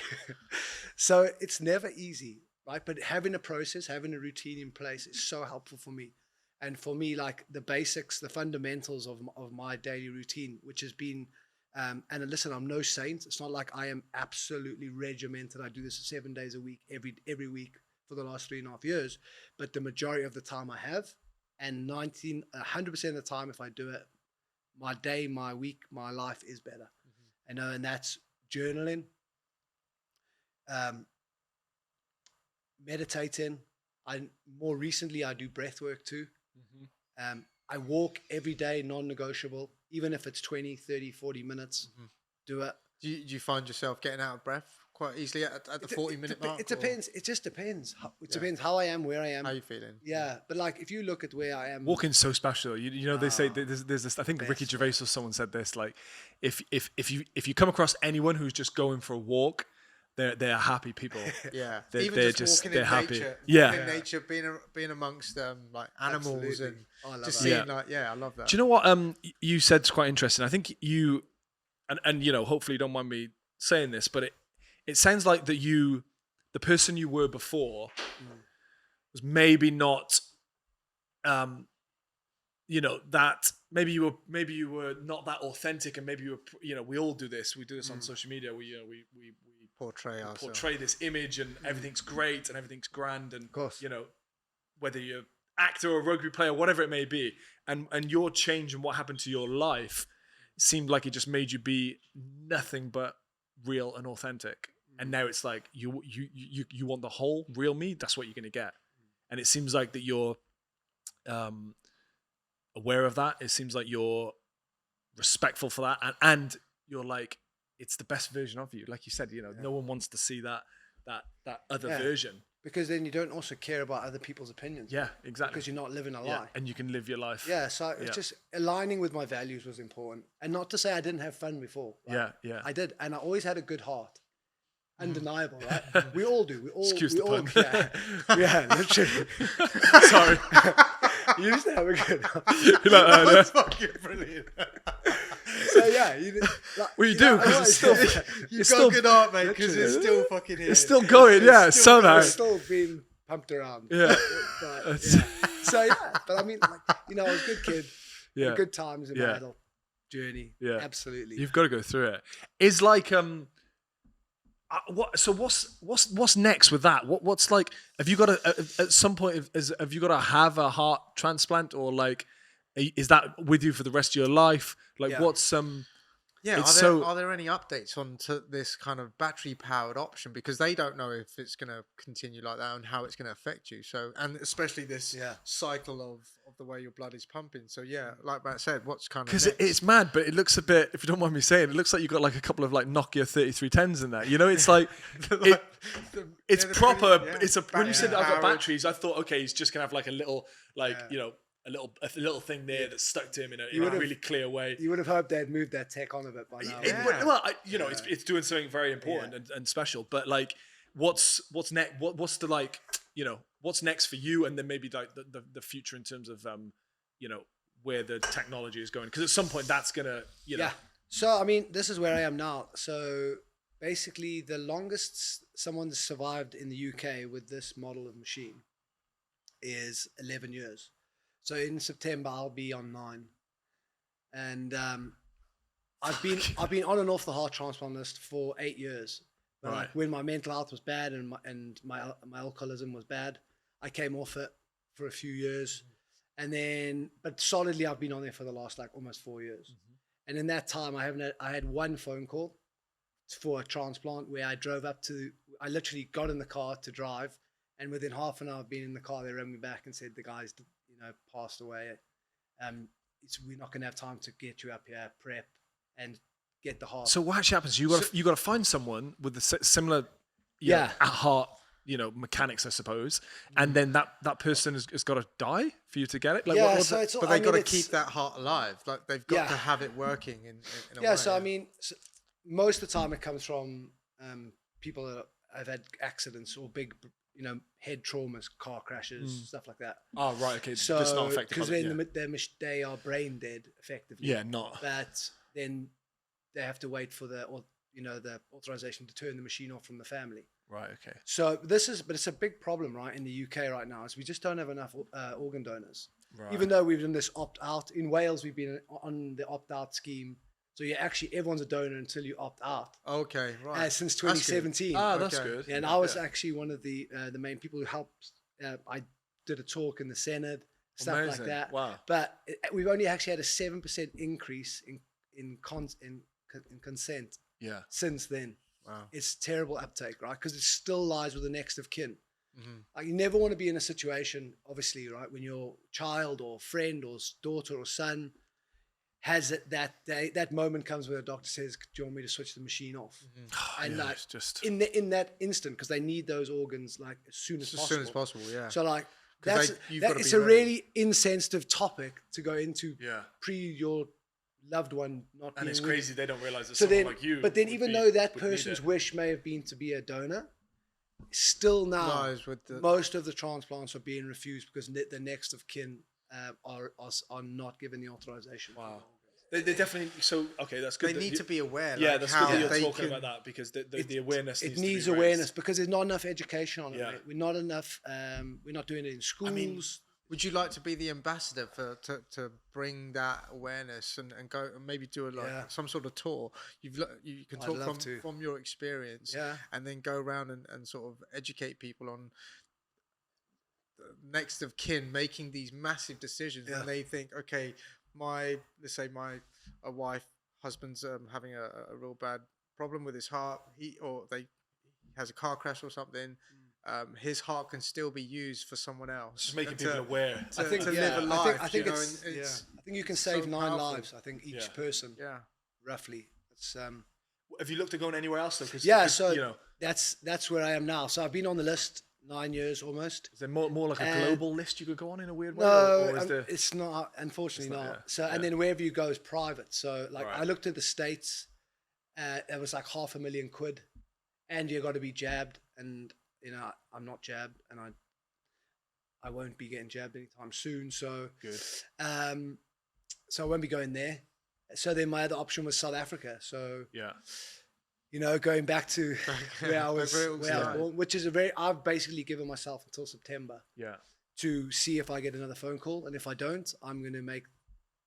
So it's never easy, right? But having a process, having a routine in place is so helpful for me. And for me, like the basics, the fundamentals of my daily routine, which has been, and listen, I'm no saint. It's not like I am absolutely regimented. I do this 7 days a week, every week for the last 3.5 years. But the majority of the time I have, and 100% of the time, if I do it, my day, my week, my life is better. I know, and that's journaling, meditating. More recently, I do breath work too. I walk every day, non-negotiable, even if it's 20, 30, 40 minutes, do it. Do you find yourself getting out of breath quite easily at the 40-minute mark? It depends. It just depends. It depends how I am, where I am. How you feeling? Yeah, but like if you look at where I am, Walking's so special. You know, they say there's this. I think Ricky Gervais or someone said this. Like, if you come across anyone who's just going for a walk, they're happy people. Yeah, they're just walking in happy. nature, Yeah, walking in nature, being amongst like animals. Absolutely. And I love just that. seeing I love that. Do you know what you said's quite interesting? I think you, and you know, hopefully you don't mind me saying this, but it sounds like that the person you were before was maybe not, you know, that maybe you were not that authentic, and maybe you were, you know, we all do this. We do this on social media. We portray this image, and everything's great and everything's grand, and Of course. you know, whether you're actor or rugby player, whatever it may be, and your change and what happened to your life seemed like it just made you be nothing but real and authentic. And now it's like you want the whole real me. That's what you're going to get. And it seems like that you're aware of that. It seems like you're respectful for that, and you're like, it's the best version of you. Like you said, you know, no one wants to see that other version. Because then you don't also care about other people's opinions. Yeah, exactly. Because you're not living a Yeah, lie. and you can live your life. Yeah, so it's just aligning with my values was important. And not to say I didn't have fun before. Right? Yeah. I did. And I always had a good heart. Undeniable, right? We all do. We all, Excuse we the all, pun. yeah, literally. Sorry. You used to have a good heart. That's fucking brilliant. So yeah, Well, you do, because it's still You've got a good art, mate, because it's literally. still fucking here. it's still going. Yeah, somehow. It's still being pumped around. Yeah. But, yeah. So yeah, but I mean, like, you know, I was a good kid. Yeah. Good times in my Yeah. adult journey. Yeah. Absolutely. You've got to go through it. Is like what's next with that? What's like? Have you got to at some point? Have you got to have a heart transplant, or like, is that with you for the rest of your life? Like, Yeah. what's Yeah, It's are there any updates on to this kind of battery powered option, because they don't know if it's going to continue like that and how it's going to affect you. So, and especially this cycle of the way your blood is pumping. So yeah, like Matt said, what's kind of because it's mad, but it looks a bit. If you don't mind me saying, it looks like you got like a couple of like Nokia 3310s in there. You know, it's like it's proper. It's a when you said I've got batteries, I thought okay, he's just gonna have like a little you know. A little thing there that's stuck to him in a really clear way. You would have hoped they'd moved that tech on a bit by now. It's doing something very important and special. But like, what's next? What's the like? You know, what's next for you? And then maybe like the future in terms of you know, where the technology is going. Because at some point that's gonna Yeah. So I mean, this is where I am now. So basically, the longest someone's survived in the UK with this model of machine is 11 years. So in September I'll be on 9, and I've been on and off the heart transplant list for 8 years. But Right. like when my mental health was bad and my alcoholism was bad, I came off it for a few years, and then but solidly I've been on there for the last like almost 4 years. And in that time I had one phone call for a transplant where I literally got in the car to drive, and within half an hour of being in the car they rang me back and said the guy's passed away. We're not going to have time to get you up here, prep, and get the heart. So what actually happens? You got to find someone with the similar, at heart, mechanics, I suppose, and then that person has got to die for you to get it. Like, but they got to keep that heart alive. Like they've got to have it working in a way. So I mean, most of the time it comes from people that have had accidents or big head traumas, car crashes, stuff like that. Oh, right. Okay. So, That's not affected. because they are brain dead effectively. Yeah, not. But then they have to wait for the authorization to turn the machine off from the family. Right. Okay. So but it's a big problem, right, in the UK right now, is we just don't have enough organ donors. Right. Even though we've done this opt-out. In Wales, we've been on the opt-out scheme. So everyone's a donor until you opt out. Okay, right. Since 2017. That's good. And I was actually one of the main people who helped. I did a talk in the Senate, stuff Amazing. like that. Wow. But we've only actually had a 7% increase in consent since then. Wow. It's terrible uptake, right? Because it still lies with the next of kin. Mm-hmm. Like, you never want to be in a situation, obviously, right, when your child or friend or daughter or son has that moment comes where the doctor says, "Do you want me to switch the machine off?" Mm-hmm. And it's just in that instant, because they need those organs like as soon as possible. As soon as possible, yeah. So like you've it's a really insensitive topic to go into pre your loved one not. And being it's crazy they don't realize that so someone then, like you. But then, even though that would need person's it. wish may have been to be a donor, still now Lies with most of the transplants are being refused because the next of kin are not given the authorization. Wow. They definitely. So okay, that's good. They need to be aware. Yeah, like that's how good that you're they talking can, about that, because the awareness. It needs needs to be awareness raised. because there's not enough education on it. Yeah. Mate. We're not enough. We're not doing it in schools. I mean, would you like to be the ambassador to bring that awareness and go and maybe do some sort of tour? You can I'd talk love to. from your experience, and then go around and sort of educate people on the next of kin making these massive decisions, and they think, okay, let's say my husband's having a real bad problem with his heart. He has a car crash or something. His heart can still be used for someone else. Just making people aware. I think to live a life. I think it's I think you can save 9 powerful. lives. I think each person. Yeah. Roughly. It's Have you looked at going anywhere else though? So that's where I am now. So I've been on the list 9 years almost. Is there more like a global list you could go on in a weird way? No, or is there... it's not. Unfortunately, not. Yeah. So and then wherever you go is private. So like I looked at the States. It was like £500,000, and you got to be jabbed. And I'm not jabbed, and I won't be getting jabbed anytime soon. So good. So I won't be going there. So then my other option was South Africa. So going back to where I was born, which is I've basically given myself until September to see if I get another phone call, and if I don't, I'm going to make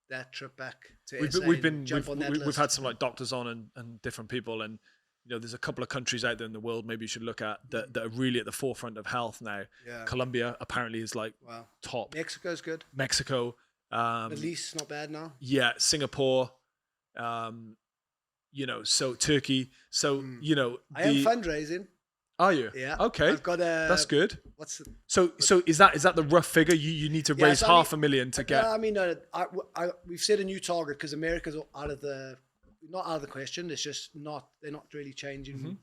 that trip back to SA. We've had some like doctors on and different people, and there's a couple of countries out there in the world maybe you should look at that are really at the forefront of health now. Colombia apparently is like top. Mexico's good. Mexico. At least not bad now. Yeah, Singapore. So Turkey. So I am fundraising. Are you? Yeah. Okay. I've got that's good. What's the, so is that the rough figure? You need to raise $500,000 to get. I mean, no, we've set a new target because America's not out of the question. It's just they're not really changing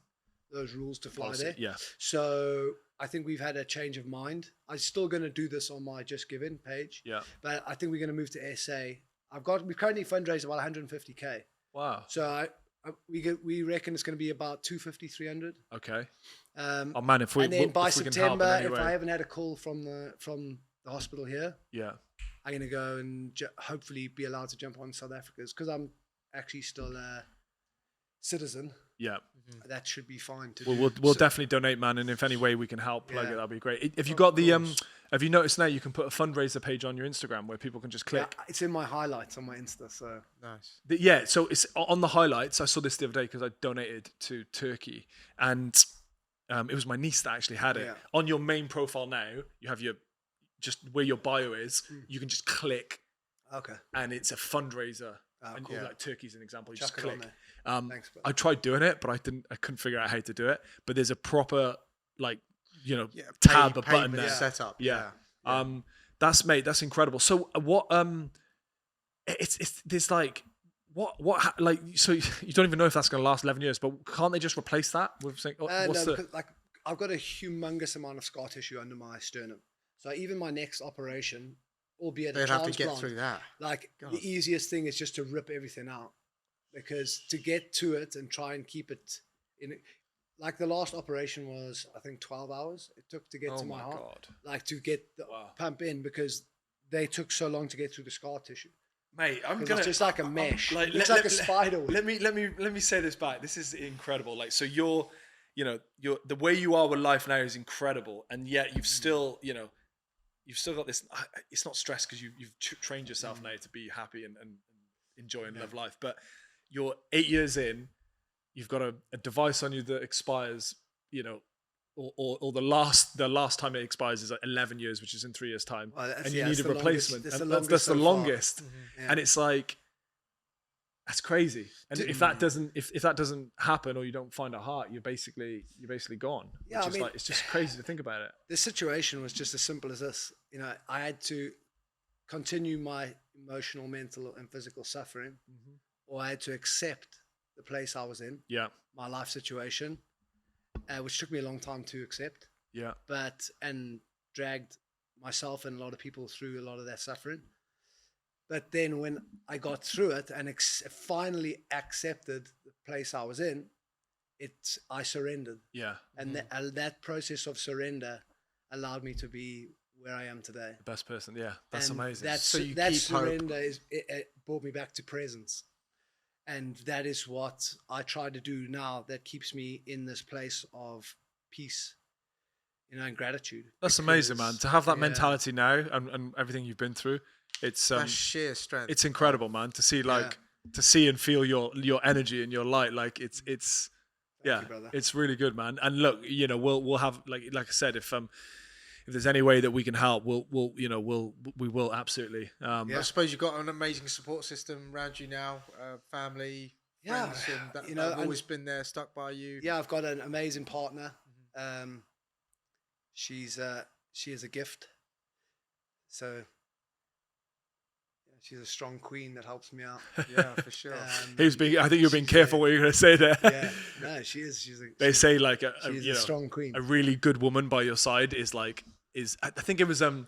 those rules to fly there. Yeah. So I think we've had a change of mind. I'm still going to do this on my Just Giving page. Yeah. But I think we're going to move to SA. We currently fundraise about 150K. Wow. So we reckon it's going to be about 250, 300. Okay. Oh man, if we by if we September, can help in any if way. I haven't had a call from the hospital here, I'm going to go and hopefully be allowed to jump on South Africa's, because I'm actually still a citizen. Yeah. That should be fine to do. We'll definitely donate, man, and if any way we can help plug it, that'd be great. If you got the have you noticed now you can put a fundraiser page on your Instagram where people can just click? Yeah, it's in my highlights on my Insta, so nice. So it's on the highlights. I saw this the other day because I donated to Turkey, and it was my niece that actually had it. On your main profile now, you have just where your bio is. You can just click. Okay. And it's a fundraiser. And cool. like Turkey's an example. You Chuck just it click. on there. Thanks, bro. I tried doing it, but I couldn't figure out how to do it. But there's a proper tab, a button there. Setup. Yeah. That's incredible. So what? It's there's like what like so you don't even know if that's going to last 11 years. But can't they just replace that with saying? Because I've got a humongous amount of scar tissue under my sternum. So even my next operation, albeit a transplant, have to get through that. Like the easiest thing is just to rip everything out, because to get to it and try and keep it in, like the last operation was, I think 12 hours it took to get to my heart. God. Like to get the pump in, because they took so long to get through the scar tissue. Mate, it's just like a mesh. It looks like a spider web. Let me say this back. This is incredible. Like, so you're the way you are with life now is incredible, and yet you've still, you've still got this. It's not stress because you've trained yourself now to be happy and enjoy and love life. But you're 8 years in. You've got a device on you that expires, or the last time it expires is 11 years, which is in 3 years' time, and you need a replacement. That's the longest, and it's like, that's crazy. And if that doesn't happen, or you don't find a heart, you're basically gone. Yeah, it's just crazy to think about it. The situation was just as simple as this. I had to continue my emotional, mental, and physical suffering, or I had to accept the place I was in, my life situation, which took me a long time to accept. And dragged myself and a lot of people through a lot of that suffering. But then when I got through it and finally accepted the place I was in, I surrendered. And that process of surrender allowed me to be where I am today. The best person, that's amazing. That surrender it brought me back to presence. And that is what I try to do now, that keeps me in this place of peace, and gratitude. That's amazing, man. To have that mentality now and everything you've been through, it's that's sheer strength. It's incredible, man. To see to see and feel your energy and your light. Like it's Thank you, it's really good, man. And look, we'll have like I said, if there's any way that we can help, we will absolutely. I suppose you've got an amazing support system around you now, family, friends, and that have always been there, stuck by you. Yeah, I've got an amazing partner. She is a gift. So she's a strong queen that helps me out. Yeah, for sure. I think you're being careful what you're going to say there. Yeah, no, she is. They say like she's a strong queen. A really good woman by your side is I think it was I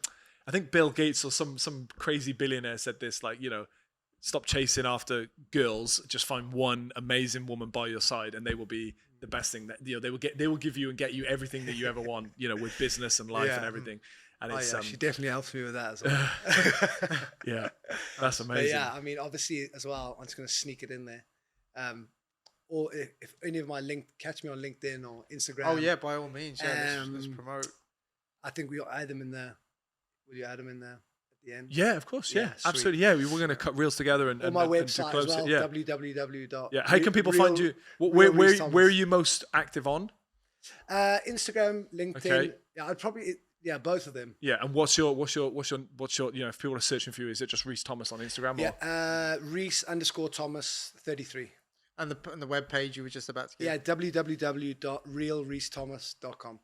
think Bill Gates or some crazy billionaire said this, like, stop chasing after girls, just find one amazing woman by your side, and they will be the best thing that they will give you and get you everything that you ever want, with business and life and everything. And she definitely helps me with that as well. Yeah, that's amazing. But obviously as well, I'm just going to sneak it in there. Or if any of my catch me on LinkedIn or Instagram. Oh yeah, by all means. Yeah, let's promote. I think we'll add them in there. Will you add them in there at the end? Yeah, of course. Yeah, absolutely. Yeah, we were going to cut reels together and my website and as well. Yeah. www. Yeah. How can people find you? Where are you most active on? Instagram, LinkedIn. Okay. Yeah, I'd probably. Yeah, both of them. Yeah, and what's your if people are searching for you, is it just Rhys Thomas on Instagram? Yeah, Rhys_Thomas 33. And the web page you were just about to give? Yeah, www.realrhysthomas.com.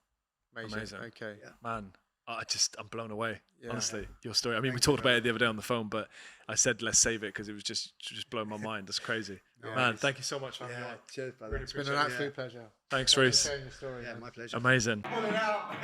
Amazing. Okay. Yeah. Man, I'm blown away. Yeah. Honestly, your story. I mean, we talked about it the other day on the phone, but I said let's save it because it was just blown my mind. That's crazy. Man, thank you so much for having me on. Cheers, brother. Really it's been an absolute pleasure. Thanks, Rhys. Sharing your story. Yeah, my pleasure. Amazing. Pull it out.